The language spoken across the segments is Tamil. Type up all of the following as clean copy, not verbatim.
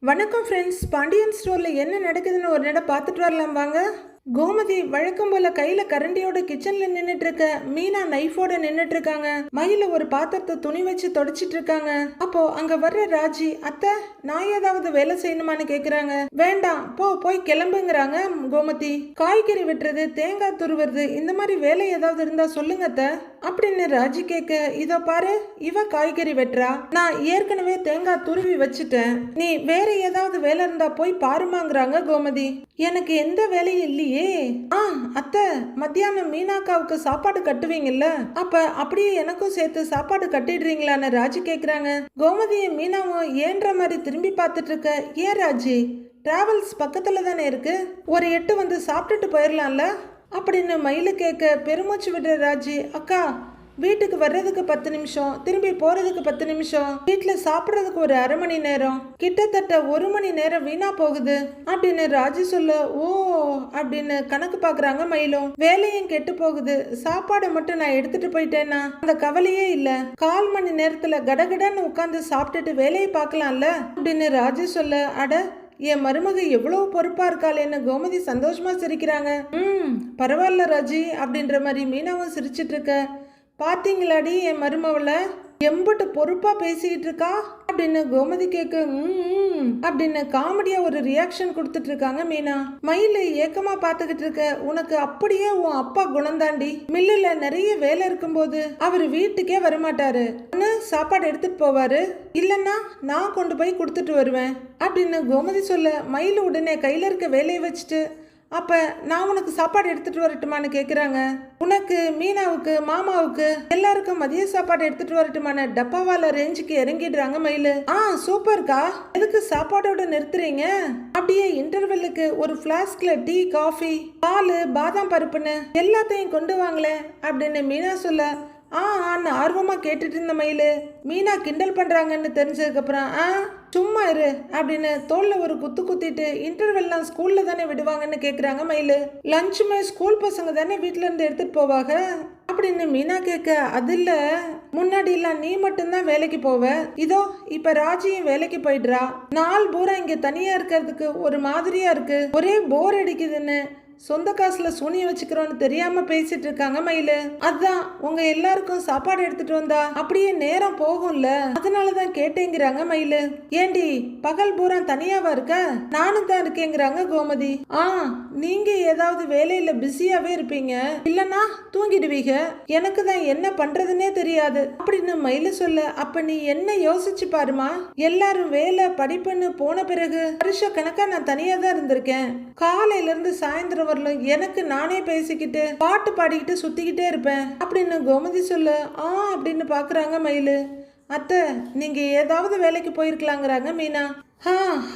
வணக்கம் ஃப்ரெண்ட்ஸ். பாண்டியன் ஸ்டோரில் என்ன நடக்குதுன்னு ஒரு நட பார்த்துட்டு வரலாம் வாங்க. கோமதி வழக்கம் போல கையில கரண்டியோட கிச்சன்ல நின்னுட்டு இருக்க. மீனா நைஃபோட நின்னுட்டு இருக்காங்க. மயில ஒரு பாத்திரத்தை துணி வச்சு தொடச்சிட்டு இருக்காங்க. அப்போ அங்க வர்ற ராஜி, அத்தை நான் ஏதாவது வேலை செய்யணுமான்னு கேக்குறாங்க. வேண்டாம் போய் கிளம்புங்கிறாங்க கோமதி. காய்கறி வெட்டுறது, தேங்காய் துருவுறது, இந்த மாதிரி வேலை ஏதாவது இருந்தா சொல்லுங்க அத்தை அப்படின்னு ராஜி கேட்க, இதோ பாரு இவ காய்கறி வெட்டுறா, நான் ஏற்கனவே தேங்காய் துருவி வச்சுட்டேன், நீ வேற ஏதாவது வேலை இருந்தா போய் பாருமாங்கிறாங்க கோமதி. எனக்கு எந்த வேலையும் இல்லையே. அத்தை மத்தியானம் மீனாக்காவுக்கு சாப்பாடு கட்டுவீங்கல்ல, அப்ப அப்படியே எனக்கும் சேர்த்து சாப்பாடு கட்டிடுறீங்களான்னு ராஜி கேக்குறாங்க. கோமதியை மீனாவும் ஏன்ற மாதிரி திரும்பி பார்த்துட்டு இருக்க. ஏன் ராஜி, டிராவல்ஸ் பக்கத்துல தானே இருக்கு, ஒரு எட்டு வந்து சாப்பிட்டுட்டு போயிடலாம்ல அப்படின்னு மயிலு கேட்க பெருமூச்சு விடுற ராஜி, அக்கா வீட்டுக்கு வர்றதுக்கு 10 நிமிஷம், திரும்பி போறதுக்கு 10 நிமிஷம், வீட்டுல சாப்பிட்றதுக்கு ஒரு அரை மணி நேரம், கிட்டத்தட்ட 1 மணி நேரம் வீணா போகுது அப்படின்னு ராஜி சொல்ல, ஓ அப்படின்னு கணக்கு பாக்குறாங்க மயிலும். வேலையும் கெட்டு போகுது, சாப்பாடை மட்டும் நான் எடுத்துட்டு போயிட்டேன்னா அந்த கவலையே இல்ல, 1/4 மணி நேரத்துல கடகடன்னு உட்காந்து சாப்பிட்டுட்டு வேலையை பார்க்கலாம்ல அப்படின்னு ராஜி சொல்ல, அட என் மருமக எவ்வளவு பொறுப்பா இருக்காளேன்னு கோமதி சந்தோஷமா சிரிக்கிறாங்க. பரவாயில்ல ராஜி அப்படின்ற மாதிரி மீனாவும் சிரிச்சிட்டு இருக்க. பாத்தீங்களாடி என் மருமவள எம்பட்டு பொறுப்பா பேசிக்கிட்டு இருக்கா அப்படின்னு கோமதி கேட்க, அப்படின்னு காமெடியா ஒரு ரியாக்ஷன் கொடுத்துட்டு இருக்காங்க மீனா. மயில ஏக்கமா பாத்துக்கிட்டு இருக்க. உனக்கு அப்படியே உன் அப்பா குணந்தாண்டி, மில்லுல நிறைய வேலை இருக்கும்போது அவரு வீட்டுக்கே வரமாட்டாரு, ஒன்னு சாப்பாடு எடுத்துட்டு போவாரு, இல்லன்னா நான் கொண்டு போய் கொடுத்துட்டு வருவேன் அப்படின்னு கோமதி சொல்ல, மயில உடனே கையில இருக்க வேலையை வச்சுட்டு, அப்ப நான் உனக்கு சாப்பாடு எடுத்துட்டு வரட்டுமான்னு கேக்குறாங்க. உனக்கு, மீனாவுக்கு, மாமாவுக்கு எல்லாருக்கும் மதிய சாப்பாடு எடுத்துட்டு வரட்டுமான டப்பாவால ரேஞ்சுக்கு இறங்கிடுறாங்க மயிலு. சூப்பர்க்கா, எதுக்கு சாப்பாடோட நிறுத்துறீங்க, அப்படியே இன்டர்வெல்லுக்கு ஒரு பிளாஸ்க்ல டீ, காஃபி, பால், பாதாம் பருப்புன்னு எல்லாத்தையும் கொண்டு வாங்களே அப்படின்னு மீனா சொல்ல, ஆர்வமா கேட்டுட்டு இருந்த மயிலு. மீனா கிண்டல் பண்றாங்கன்னு தெரிஞ்சதுக்கு அப்புறம் சும்மா இரு அப்படின்னு தோல்ல ஒரு குத்து குத்திட்டு, இன்டர்வெல்லாம் ஸ்கூல்ல தானே விடுவாங்கன்னு கேக்குறாங்க மயிலு. லஞ்சுமே ஸ்கூல் பசங்க தானே வீட்டுல இருந்து எடுத்துட்டு போவாங்க அப்படின்னு மீனா கேட்க, அது இல்ல, முன்னாடி எல்லாம் நீ மட்டும்தான் வேலைக்கு போவ, இதோ இப்ப ராஜியும் வேலைக்கு போயிடுறா, நாள் பூரா இங்க தனியா இருக்கிறதுக்கு ஒரு மாதிரியா இருக்கு, ஒரே போர் அடிக்குதுன்னு சொந்த காசுல சூனிய வச்சுக்கிறோன்னு தெரியாம பேசிட்டு இருக்காங்க மயிலு. அதான் உங்க எல்லாருக்கும் சாப்பாடு எடுத்துட்டு வந்தா அப்படியே நேரம் போகும்ல, அதனாலதான் கேட்டேங்கிறாங்க மயிலு. ஏண்டி பகல் பூரா தனியாவா இருக்க, நானும் தான் இருக்கேங்கிறாங்க கோமதி. நீங்க ஏதாவது வேலையில பிஸியாவே இருப்பீங்க, இல்லன்னா தூங்கிடுவீங்க, எனக்கு தான் என்ன பண்றதுன்னே தெரியாது அப்படின்னு மயிலு சொல்ல, அப்ப நீ என்ன யோசிச்சு பாருமா, எல்லாரும் வேலை படிப்புன்னு போன பிறகு வருஷ கணக்கா நான் தனியா தான் இருந்திருக்கேன், காலையில இருந்து சாயந்தரம் வரலும் எனக்கு நானே பேசிக்கிட்டு பாட்டு பாடிக்கிட்டு சுத்திக்கிட்டே இருப்பேன் அப்படின்னு கோமதி சொல்ல, அப்படின்னு பாக்குறாங்க மயிலு. அத்தை நீங்க ஏதாவது வேலைக்கு போயிருக்கலாங்கிறாங்க மீனா.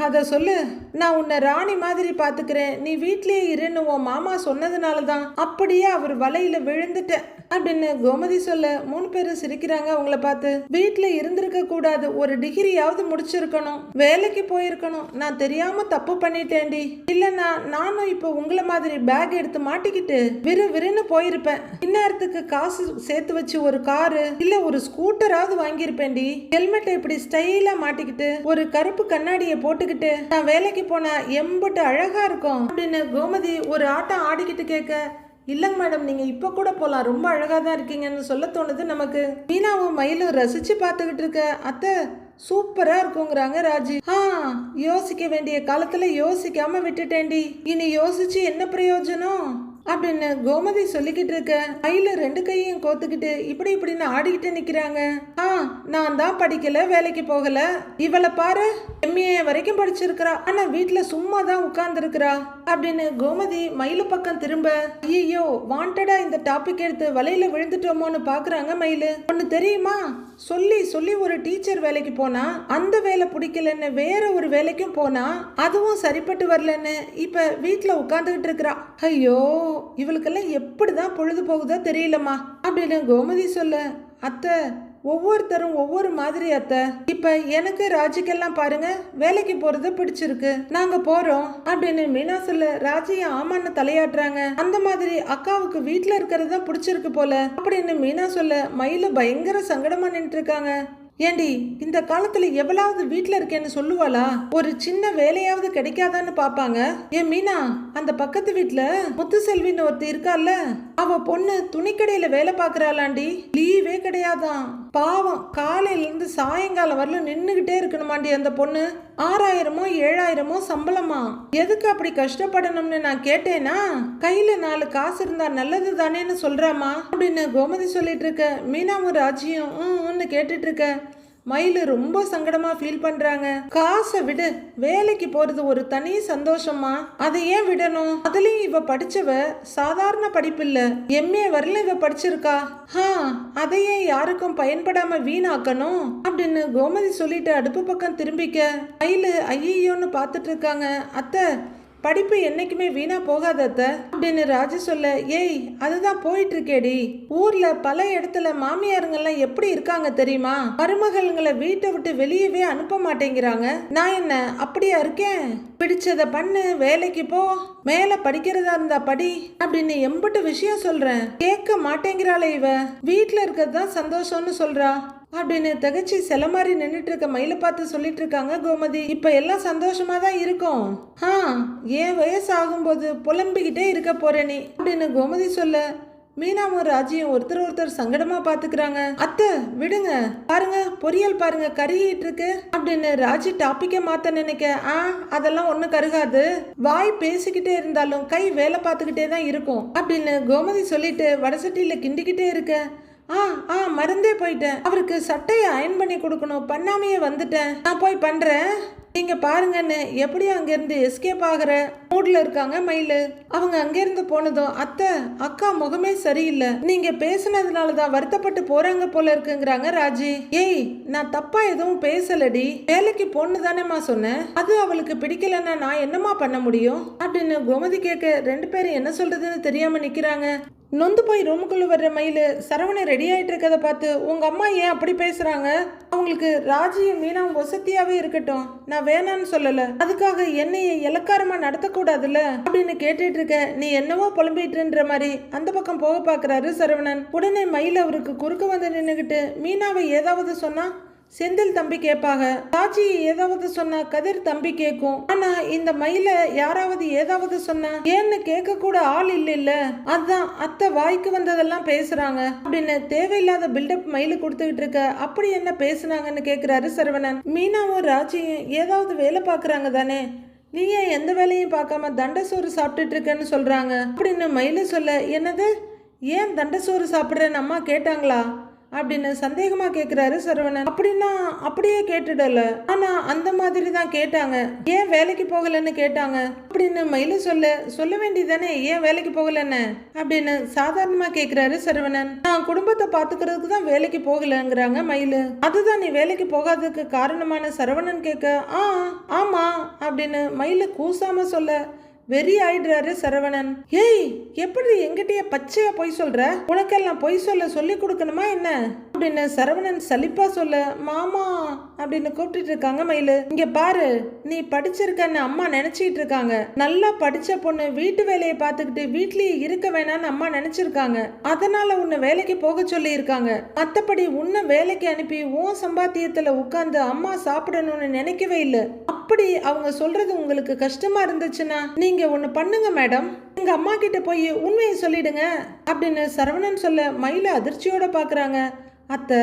அத சொல்லு, நான் உன்னை ராணி மாதிரி பாத்துக்கிறேன், நீ வீட்லயே இருன்னு உன் மாமா சொன்னதுனாலதான் அப்படியே அவர் வலையில விழுந்துட்டேன் அப்படின்னு கோமதி சொல்ல, 3 பேரும் சிரிக்கிறாங்க அவங்கள பார்த்து. வீட்டுல இருந்திருக்க கூடாது, ஒரு டிகிரியாவது முடிச்சிருக்கணும், வேலைக்கு போயிருக்கணும், நான் தெரியாம தப்பு பண்ணிட்டேன்டி, இல்லன்னா நானும் இப்ப உங்களை மாதிரி பேக் எடுத்து மாட்டிக்கிட்டு விறுவிறுன்னு போயிருப்பேன், இந்நேரத்துக்கு காசு சேர்த்து வச்சு ஒரு காரு இல்ல ஒரு ஸ்கூட்டராவது வாங்கியிருப்பேன்டி, ஹெல்மெட்டை இப்படி ஸ்டைலா மாட்டிக்கிட்டு ஒரு கருப்பு கண்ணாடியை போட்டுக்கிட்டு நான் வேலைக்கு போனா எம்பட்டு அழகா இருக்கும் அப்படின்னு கோமதி ஒரு ஆட்டம் ஆடிக்கிட்டு கேட்க, இல்லங்க மேடம் நீங்க இப்ப கூட போலாம், ரொம்ப அழகா தான் இருக்கீங்கன்னு சொல்ல தோணுது நமக்கு. மீனாவும் மயிலும் ரசிச்சு பார்த்துக்கிட்டு இருக்க. அத்தை சூப்பரா இருக்குங்கிறாங்க ராஜி. யோசிக்க வேண்டிய காலத்துல யோசிக்காம விட்டுட்டேன்டி, இனி யோசிச்சு என்ன பிரயோஜனம் அப்படின்னு கோமதி சொல்லிக்கிட்டு இருக்க. மயில 2 கையும் கோத்துக்கிட்டு இப்படின்னு ஆடிக்கிட்டு நிக்கிறாங்க. நான் தான் படிக்கல, வேலைக்கு போகல, இவளை பாரு MA வரைக்கும் படிச்சிருக்கிறா, ஆனா வீட்டுல சும்மா தான் உட்கார்ந்து இருக்கிறா அப்படின்னு கோமதி மயிலு பக்கம் திரும்ப, ஐயோ வாண்டடா இந்த டாபிக் எடுத்து வலையில விழுந்துட்டோமோன்னு பாக்குறாங்க மயிலு. ஒண்ணு தெரியுமா, சொல்லி ஒரு டீச்சர் வேலைக்கு போனா அந்த வேலை பிடிக்கலன்னு வேற ஒரு வேலைக்கும் போனா அதுவும் சரிப்பட்டு வரலன்னு இப்ப வீட்டுல உட்கார்ந்துகிட்டு இருக்கிறா. ஐயோ இவளுக்கெல்லாம் எப்படிதான் பொழுது போகுதோ தெரியலம்மா அப்படின்னு கோமதி சொல்ல, அத்தை ஒவ்வொருத்தரும் ஒவ்வொரு மாதிரி அத்தை, இப்ப எனக்கு ராஜிக்கெல்லாம் பாருங்க வேலைக்கு போறது பிடிச்சிருக்கு, நாங்க போறோம் அப்படின்னு மீனா சொல்ல, ராஜியா ஆமான்னு தலையாட்டுறாங்க. அந்த மாதிரி அக்காவுக்கு வீட்டுல இருக்கிறது தான் பிடிச்சிருக்கு போல அப்படின்னு மீனா சொல்ல, மயில பயங்கர சங்கடமா நின்று இருக்காங்க. ஏண்டி இந்த காலத்துல எவ்வளவு வீட்டுல இருக்கேன்னு சொல்லுவாளா? ஒரு சின்ன வேலையாவது கிடைக்காதான்னு பாப்பாங்க. ஏன் மீனா, அந்த பக்கத்து வீட்டுல முத்துசெல்வின்னு ஒருத்தி இருக்கால, அவ பொண்ணு துணிக்கடையில வேலை பாக்குறாளாண்டி. லீவே கிடையாதான். பாவம், காலையில இருந்து சாயங்காலம் வரல நின்னுகிட்டே இருக்கணுமாண்டி அந்த பொண்ணு. 6000மோ 7000மோ சம்பளமா. எதுக்கு அப்படி கஷ்டப்படணும்னு நான் கேட்டேனா, கையில 4 காசு இருந்தா நல்லது தானேன்னு சொல்றாமா அப்படின்னு கோமதி சொல்லிட்டு இருக்க. மீனாவும் ராஜியும் கேட்டுட்டு இருக்க. மயிலு ரொம்ப சங்கடமா ஃபீல் பண்றாங்க. காசை விடு, வேலைக்கு போறது ஒரு தனி சந்தோஷமா, அதை ஏன் விடணும்? அதுலயும் இவ படிச்சவ சாதாரண படிப்பு இல்ல, எம்ஏ வரல இவ படிச்சிருக்கா. அதையே யாருக்கும் பயன்படாம வீணாக்கணும் அப்படின்னு கோமதி சொல்லிட்டு அடுப்பு பக்கம் திரும்பிக்க மயிலு ஐயோன்னு பாத்துட்டு இருக்காங்க. அத்தை, படிப்பு என்னைக்குமே வீணா போகாதத்த அப்படின்னு ராஜு சொல்ல, ஏய் அதுதான் போயிட்டு இருக்கேடி. ஊர்ல பல இடத்துல மாமியாருங்கெல்லாம் எப்படி இருக்காங்க தெரியுமா? மருமகள்களை வீட்டை விட்டு வெளியவே அனுப்ப மாட்டேங்கிறாங்க. நான் என்ன அப்படியா இருக்கேன்? பிடிச்சத பண்ணு, வேலைக்கு போ, மேல படிக்கிறதா இருந்தா படி அப்படின்னு எம்பிட்டு விஷயம் சொல்றேன். கேட்க மாட்டேங்கிறாளே இவ. வீட்டுல இருக்கிறது தான் சந்தோஷம்னு சொல்றா அப்படின்னு தகச்சி சில மாதிரி நின்றுட்டு இருக்க மயில பார்த்து சொல்லிட்டு இருக்காங்க கோமதி. இப்ப எல்லாம் சந்தோஷமா தான் இருக்கும். ஏன் வயசு ஆகும்போது புலம்பிக்கிட்டே இருக்க போறே நீ அப்படின்னு கோமதி சொல்ல, மீனாவும் ராஜியும் ஒருத்தர் சங்கடமா பாத்துக்கிறாங்க. அத்தை விடுங்க, பாருங்க பொரியல் பாருங்க கருகிட்டு இருக்கு அப்படின்னு ராஜி டாபிக்க மாத்த நினைக்க. அதெல்லாம் ஒண்ணும் கருகாது, வாய் பேசிக்கிட்டே இருந்தாலும் கை வேலை பார்த்துக்கிட்டே தான் இருக்கும் அப்படின்னு கோமதி சொல்லிட்டு வடசட்டியில கிண்டிக்கிட்டே இருக்க. மறந்தே போயிட்டேன், அவருக்கு சட்டையை அயன் பண்ணி கொடுக்கணும், பண்ணாமையே வந்துட்டேன், நான் போய் பண்றேன், நீங்க பாருங்கன்னு எப்படியும் அங்கிருந்து எஸ்கேப் ஆகிற மூட்ல இருக்காங்க மயிலு. அவங்க அங்கிருந்து போனதும், அத்தை அக்கா முகமே சரியில்லை, நீங்க பேசுனதுனாலதான் வருத்தப்பட்டு போறாங்க போல இருக்குங்கிறாங்க ராஜி. ஏய் நான் தப்பா எதுவும் பேசலடி, வேலைக்கு பொண்ணு தானேமா சொன்னேன், அது அவளுக்கு பிடிக்கலன்னா நான் என்னமா பண்ண முடியும் அப்படின்னு கோமதி கேட்க 2 பேரும் என்ன சொல்றதுன்னு தெரியாம நிக்கிறாங்க. நொந்து போய் ரூமுக்குள்ள வர்ற மயிலு சரவணை ரெடி ஆயிட்டு இருக்கதை பார்த்து, உங்க அம்மா ஏன் அப்படி பேசுறாங்க? அவங்களுக்கு ராஜியும் மீனாவும் வசதியாவே இருக்கட்டும், நான் வேணான்னு சொல்லல, அதுக்காக என்னைய இலக்காரமா நடத்தக்கூடாதுல்ல அப்படின்னு கேட்டுட்டு இருக்க. நீ என்னவோ புலம்பிட்டுன்ற மாதிரி அந்த பக்கம் போக பாக்குறாரு சரவணன். உடனே மயில் அவருக்கு குறுக்க வந்து நின்னுகிட்டு, மீனாவை ஏதாவது சொன்னா செந்தில் தம்பி கேட்பாங்க, ராஜி ஏதாவது சொன்னா கதிர் தம்பி கேட்கும், ஆனா இந்த மயில யாராவது ஏதாவது சொன்னா ஏன்னு கேட்க கூட ஆள் இல்ல, அதான் அத்தை வாய்க்கு வந்ததெல்லாம் பேசுறாங்க அப்படின்னு தேவையில்லாத பில்டப் மயிலு கொடுத்துக்கிட்டு இருக்க. அப்படி என்ன பேசுனாங்கன்னு கேக்குறாரு சரவணன். மீனாவும் ராஜியும் ஏதாவது வேலை பாக்குறாங்க தானே, நீ ஏன் எந்த வேலையும் பார்க்காம தண்டசோறு சாப்பிட்டுட்டு இருக்கன்னு சொல்றாங்க அப்படின்னு மயிலு சொல்ல. என்னது, ஏன் தண்டசோறு சாப்பிடுறேன்னு அம்மா கேட்டாங்களா அப்படின்னு சந்தேகமா கேக்குறாரு சரவணன். அப்படின்னா அப்படியே கேட்டுடல, ஆனா அந்த மாதிரி தான் கேட்டாங்க, ஏன் வேலைக்கு போகலன்னு கேட்டாங்க அப்படின்னு மயிலு சொல்ல வேண்டியதானே ஏன் வேலைக்கு போகலன்னு அப்படின்னு சாதாரணமா கேக்குறாரு சரவணன். நான் குடும்பத்தை பாத்துக்கிறதுக்கு தான் வேலைக்கு போகலங்கிறாங்க மயிலு. அதுதான் நீ வேலைக்கு போகாததுக்கு காரணமான சரவணன் கேட்க, ஆமா அப்படின்னு மயிலு கூசாம சொல்ல வெறி ஆயிடுறாரு சரவணன். ஏய் எப்படி எங்கிட்டயே பச்சையா பொய் சொல்ற, உனக்கெல்லாம் பொய் சொல்ல சொல்லி கொடுக்கணுமா என்ன அப்படின்னு சரவணன் சலிப்பா சொல்ல, மாமா அப்படின்னு கூப்பிட்டு இருக்காங்க மயிலு. இங்க பாரு, நீ படிச்சிருக்கன்னு அம்மா நினைச்சிட்டு இருக்காங்க, நல்லா படிச்ச பொண்ணு வீட்டு வேலையை பார்த்துக்கிட்டு வீட்லயே இருக்க வேணான்னு அம்மா நினைச்சிருக்காங்க, அதனால உன்னை வேலைக்கு போக சொல்லி இருக்காங்க. மத்தபடி உன்னை வேலைக்கு அனுப்பி உன் சம்பாத்தியத்துல உட்கார்ந்து அம்மா சாப்பிடணும்னு நினைக்கவே இல்லை. அப்படி அவங்க சொல்றது உங்களுக்கு கஷ்டமா இருந்துச்சுன்னா நீங்க ஒண்ணு பண்ணுங்க மேடம், எங்க அம்மா கிட்ட போய் உண்மையை சொல்லிடுங்க அப்படின்னு சரவணன் சொல்ல மயில அதிர்ச்சியோட பாக்குறாங்க. அத்தை,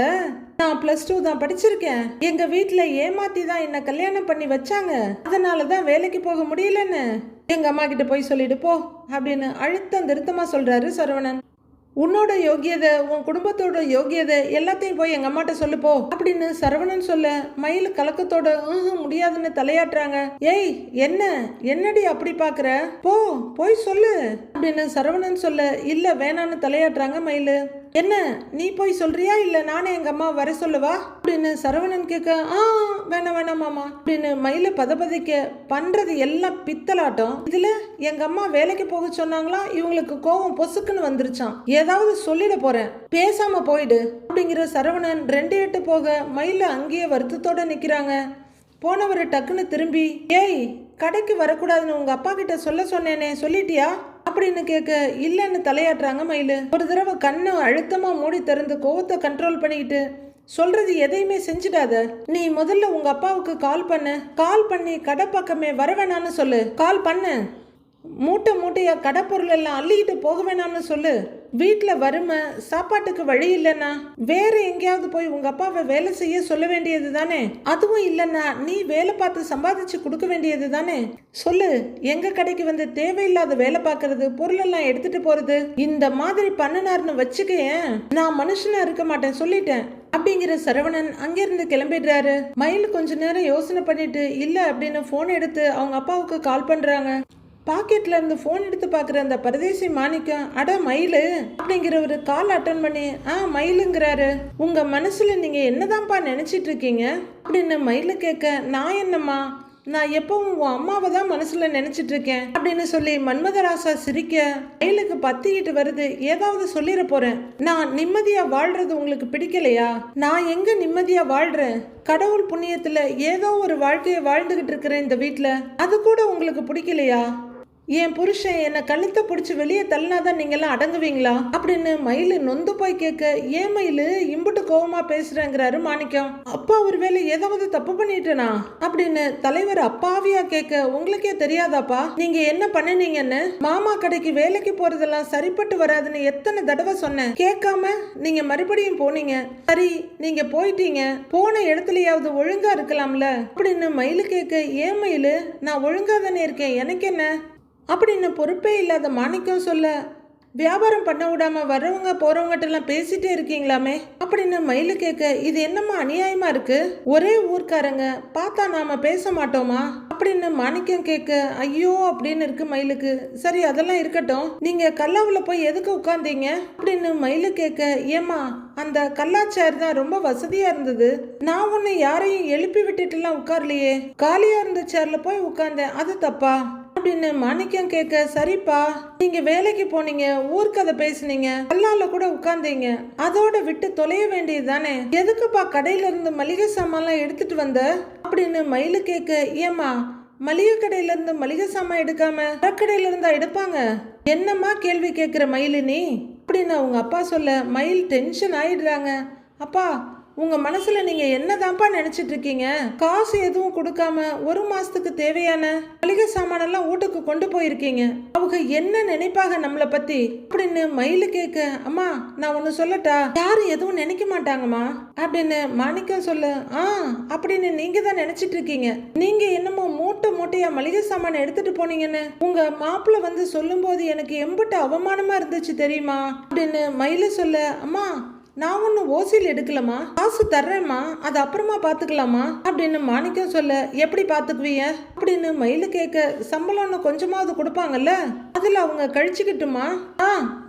நான் +2 தான் படிச்சிருக்கேன், எங்க வீட்டுல ஏமாத்தி தான் என்ன கல்யாணம் பண்ணி வச்சாங்க, அதனாலதான் வேலைக்கு போக முடியலன்னு எங்க அம்மா கிட்ட போய் சொல்லிடு போ அப்படின்னு அழுத்தம் திருத்தமா சொல்றாரு சரவணன். உன்னோட யோகியதை, உன் குடும்பத்தோட யோகியதை எல்லாத்தையும் போய் எங்க அம்மாட்ட சொல்லு போ அப்படின்னு சரவணன் சொல்ல மயில் கலக்கத்தோட முடியாதுன்னு தலையாட்டுறாங்க. ஏய் என்னடி அப்படி பாக்குற, போய் சொல்லு அப்படின்னு சரவணன் சொல்ல, இல்ல வேணான்னு தலையாட்டுறாங்க மயிலு. என்ன நீ போய் சொல்றியா இல்ல நானே எங்க அம்மா வர சொல்லவா அப்படின்னு சரவணன் கேட்க, வேணாம் மாமா அப்படின்னு மயில பதபதைக்க. பண்றது எல்லாம் பித்தலாட்டம், இதுல எங்க அம்மா வேலைக்கு போக சொன்னாங்களா, இவங்களுக்கு கோவம் பொசுக்குன்னு வந்துருச்சான், ஏதாவது சொல்லிட போறேன், பேசாம போயிடு அப்படிங்கிற சரவணன் 2 எட்டு போக மயில அங்கேயே வருத்தத்தோட நிக்கிறாங்க. போனவர் டக்குன்னு திரும்பி, ஏய் கடைக்கு வரக்கூடாதுன்னு உங்க அப்பா கிட்ட சொல்ல சொன்னேனே சொல்லிட்டியா அப்படின்னு கேட்க, இல்லன்னு தலையாட்டுறாங்க மயிலு. ஒரு தடவை கண்ணை அழுத்தமா மூடி திறந்து கோவத்தை கண்ட்ரோல் பண்ணிக்கிட்டு, சொல்றது எதையுமே செஞ்சிடாத. நீ முதல்ல உங்க அப்பாவுக்கு கால் பண்ணு. கால் பண்ணி கடை பக்கமே வர வேணான்னு சொல்லு. கால் பண்ணு. மூட்டை மூட்டையா கடை பொருள் எல்லாம் அள்ளிக்கிட்டு போக வேணாம்னு சொல்லு. வீட்டில் வறுமை, சாப்பாட்டுக்கு வழி இல்லைன்னா வேற எங்கேயாவது போய் உங்க அப்பாவை வேலை செய்ய சொல்ல வேண்டியது தானே. அதுவும் இல்லைன்னா நீ வேலை பார்த்து சம்பாதிச்சு கொடுக்க வேண்டியது தானே. சொல்லு. எங்க கடைக்கு வந்து தேவையில்லாத வேலை பார்க்கறது, பொருள் எல்லாம் எடுத்துட்டு போறது, இந்த மாதிரி பண்ணினார்னு வச்சுக்கேன், நான் மனுஷனா இருக்க மாட்டேன் சொல்லிட்டேன் அப்படிங்கிற சரவணன் அங்கிருந்து கிளம்பிடுறாரு. மயில் கொஞ்ச நேரம் யோசனை பண்ணிட்டு இல்ல அப்படின்னு போன் எடுத்து அவங்க அப்பாவுக்கு கால் பண்றாங்க. பாக்கெட்ல இருந்து போன் எடுத்து பாக்குற அந்த பரதேசி மாணிக்கம், அட மயிலு அப்படிங்கிற ஒரு கால் அட்டன் பண்ணி மயிலுங்கிறாரு. உங்க மனசுல நீங்க என்னதான்ப்பா நினைச்சிட்டு இருக்கீங்க அப்படின்னு மயிலு கேட்க, நான் என்னம்மா, நான் எப்பவும் உன் அம்மாவை தான் மனசுல நினைச்சிட்டு இருக்கேன் அப்படின்னு சொல்லி மன்மதராசா சிரிக்க மயிலுக்கு பத்திக்கிட்டு வருது. ஏதாவது சொல்லிட போறேன். நான் நிம்மதியா வாழ்றது உங்களுக்கு பிடிக்கலையா? நான் எங்க நிம்மதியா வாழ்றேன்? கடவுள் புண்ணியத்துல ஏதோ ஒரு வாழ்க்கையை வாழ்ந்துகிட்டு இருக்கிறேன் இந்த வீட்டுல. அது கூட உங்களுக்கு பிடிக்கலையா? என் புருஷன் என்னை கழுத்தை பிடிச்சி வெளியே தள்ளினாதான் நீங்கெல்லாம் அடங்குவீங்களா அப்படின்னு மயிலு நொந்து போய் கேட்க, ஏன் மயிலு இம்புட்டு கோவமா பேசுறேங்கிறாரு மாணிக்கம். அப்பா ஒருவேளை ஏதாவது தப்பு பண்ணிட்டேனா அப்படின்னு தலைவர் அப்பாவியா கேட்க, உங்களுக்கே தெரியாதாப்பா நீங்க என்ன பண்ணினீங்கன்னு? மாமா கடைக்கு வேலைக்கு போறதெல்லாம் சரிப்பட்டு வராதுன்னு எத்தனை தடவை சொன்னேன், கேட்காம நீங்க மறுபடியும் போனீங்க. சரி, நீங்க போயிட்டீங்க, போன இடத்துலயாவது ஒழுங்கா இருக்கலாம்ல அப்படின்னு மயிலு கேட்க, ஏன் மயிலு நான் ஒழுங்கா தானே இருக்கேன், எனக்கு என்ன அப்படின்னு பொறுப்பே இல்லாத மாணிக்கம் சொல்ல, வியாபாரம் பண்ண விடாம வர்றவங்க போறவங்ககிட்ட பேசிட்டே இருக்கீங்களாமே அப்படின்னு மயிலு கேட்க, இது என்னம்மா அநியாயமா இருக்கு? ஒரே ஊர்க்காரங்க, பார்த்தா நாம பேச மாட்டோமா அப்படின்னு மாணிக்கம் கேட்க, ஐயோ அப்படின்னு இருக்கு மயிலுக்கு. சரி, அதெல்லாம் இருக்கட்டும், நீங்க கல்லாவுல போய் எதுக்கு உட்கார்ந்தீங்க அப்படின்னு மயிலு கேட்க, ஏமா அந்த கல்லா சேர் தான் ரொம்ப வசதியா இருந்தது, நான் ஒன்னு யாரையும் எழுப்பி விட்டுட்டுலாம் உட்கார்லையே, காலியா இருந்த சேர்ல போய் உட்கார்ந்தேன், அது தப்பா அப்படின்னு மாணிக்கம் கேட்க, சரிப்பா நீங்க வேலைக்கு போனீங்க, ஊர்க்கதை பேசுனீங்க, கல்லால கூட உட்கார்ந்தீங்க, அதோட விட்டு தொலைய வேண்டியது தானே, எதுக்குப்பா கடையில இருந்து மளிகை சாமான்லாம் எடுத்துட்டு வந்த அப்படின்னு மயிலு கேட்க, ஏமா மளிகை கடையில இருந்து மளிகை சாமான் எடுக்காம கடையில இருந்தா எடுப்பாங்க? என்னம்மா கேள்வி கேட்கிற மயிலு நீ அப்படின்னு அவங்க அப்பா சொல்ல, மயில் டென்ஷன் ஆயிடுறாங்க. அப்பா உங்க மனசுல நீங்க என்னதான்ப்பா நினைச்சிட்டு இருக்கீங்க? காசு எதுவும் கொடுக்காம ஒரு மாசத்துக்கு தேவையான மளிகை சாமானெல்லாம் வீட்டுக்கு கொண்டு போயிருக்கீங்க, அவங்க என்ன நினைப்பாங்க நம்மளை பத்தி அப்படின்னு மயிலு கேட்க, அம்மா நான் ஒண்ணு சொல்லட்டா, யாரும் எதுவும் நினைக்க மாட்டாங்கம்மா அப்படின்னு மாணிக்கம் சொல்ல, அப்படின்னு நீங்க தான் நினைச்சிட்டு இருக்கீங்க. நீங்க என்னமோ மூட்டை மூட்டையா மளிகை சாமான எடுத்துட்டு போனீங்கன்னு உங்க மாப்பிள்ள வந்து சொல்லும் போது எனக்கு எம்பிட்டு அவமானமா இருந்துச்சு தெரியுமா அப்படின்னு மயிலு சொல்ல, அம்மா நான் ஒன்னும் ஓசியில் எடுக்கலமா, காசு தர்றேம்மா, அது அப்புறமா பாத்துக்கலாமா அப்படின்னு மாணிக்கம் சொல்ல, எப்படி பாத்துக்குவீங்க அப்படின்னு மயிலு கேட்க, சம்பளம்னு கொஞ்சமாவது கொடுப்பாங்கல்ல, அதுல அவங்க கழிச்சுக்கிட்டுமா,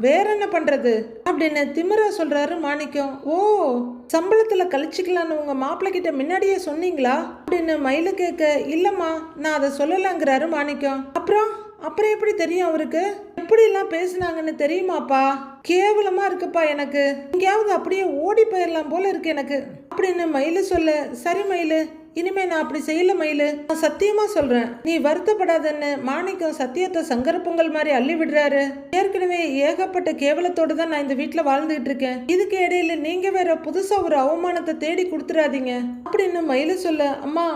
வேற என்ன பண்றது அப்படின்னு திமிரா சொல்றாரு மாணிக்கம். ஓ, சம்பளத்துல கழிச்சுக்கலான்னு உங்க மாப்பிள்ளை கிட்ட முன்னாடியே சொன்னீங்களா அப்படின்னு மயிலு கேட்க, இல்லம்மா நான் அதை சொல்லலாங்கிறாரு மாணிக்கம். அப்புறம் எப்படி தெரியும் அவருக்கு? எப்படி எல்லாம் பேசுனாங்கன்னு தெரியுமாப்பா? கேவலமா இருக்குப்பா, எனக்கு எங்கேயாவது அப்படியே ஓடி போயிடலாம் போல இருக்கு எனக்கு அப்படின்னு மயிலு சொல்ல, சரி மயிலு, இனிமே நான் அப்படி செய்யல மயிலு, நான் சத்தியமா சொல்றேன், நீ வருத்தப்படாதன்னு மாணிக்கம் சத்தியத்தை சங்கர பொங்கல் மாதிரி அள்ளி விடுறாரு. ஏற்கனவே ஏகப்பட்ட கேவலத்தோடு தான் நான் இந்த வீட்டுல வாழ்ந்துகிட்டு இருக்கேன், இதுக்கு இடையில நீங்க வேற புதுசா ஒரு அவமானத்தை தேடி கொடுத்துறாதீங்க அப்படின்னு மயிலு சொல்ல, அம்மா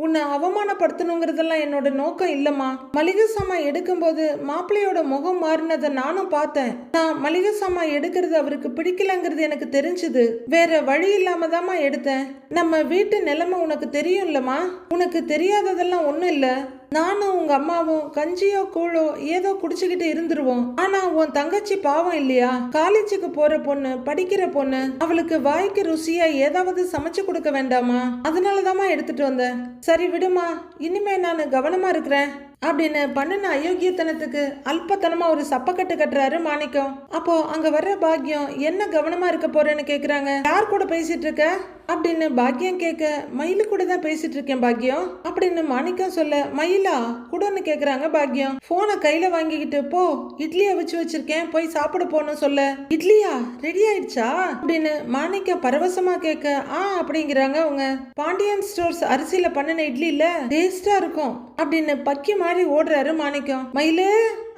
உன்னை அவமானப்படுத்தணுங்கிறதெல்லாம் என்னோட நோக்கம் இல்லம்மா. மளிகை சாமான் எடுக்கும்போது மாப்பிள்ளையோட முகம் மாறினதை நானும் பார்த்தேன். நான் மளிகை சாமான் எடுக்கிறது அவருக்கு பிடிக்கலங்கிறது எனக்கு தெரிஞ்சுது. வேற வழி இல்லாம தாம்மா எடுத்தேன். நம்ம வீட்டு நிலைமை உனக்கு தெரியும் இல்லம்மா, உனக்கு தெரியாததெல்லாம் ஒன்றும் இல்லை. நானும் உங்க அம்மாவும் கஞ்சியோ கூழோ ஏதோ குடிச்சுக்கிட்டு இருந்துருவோம். ஆனா உன் தங்கச்சி பாவம் இல்லையா, காலேஜுக்கு போற பொண்ணு, படிக்கிற பொண்ணு, அவளுக்கு வாய்க்கு ருசியா ஏதாவது சமைச்சு கொடுக்க வேண்டாமா, அதனாலதாம்மா எடுத்துட்டு வந்தேன். சரி விடுமா, இனிமே நான் கவனமா இருக்கிறேன் அப்படின்னு பண்ணின அயோக்கியத்தனத்துக்கு அல்பத்தனமா ஒரு சப்பக்கட்டு கட்டுறாரு மாணிக்கம். அப்போ அங்க வர்ற பாக்கியம், என்ன கவனமா இருக்க போறேன்னு கேக்குறாங்க. யார் கூட பேசிட்டு இருக்க அப்படின்னு பாக்கியம் கேட்க, மயிலு கூட தான் பேசிட்டு இருக்கேன் பாக்கியம் அப்படின்னு மாணிக்கம் சொல்ல, மயிலா கூடன்னு கேக்குறாங்க பாக்கியம். போனை கையில வாங்கிக்கிட்டு, போ இட்லியை வச்சிருக்கேன் போய் சாப்பிட போகணும் சொல்ல, இட்லியா ரெடி ஆயிடுச்சா அப்படின்னு மாணிக்கம் பரவசமா கேட்க, அப்படிங்கிறாங்க அவங்க. பாண்டியன் ஸ்டோர்ஸ் அரிசியில பண்ணின இட்லி இல்ல, டேஸ்டா இருக்கும் அப்படின்னு பக்கி மாதிரி ஓடுறாரு மாணிக்கம். மயிலு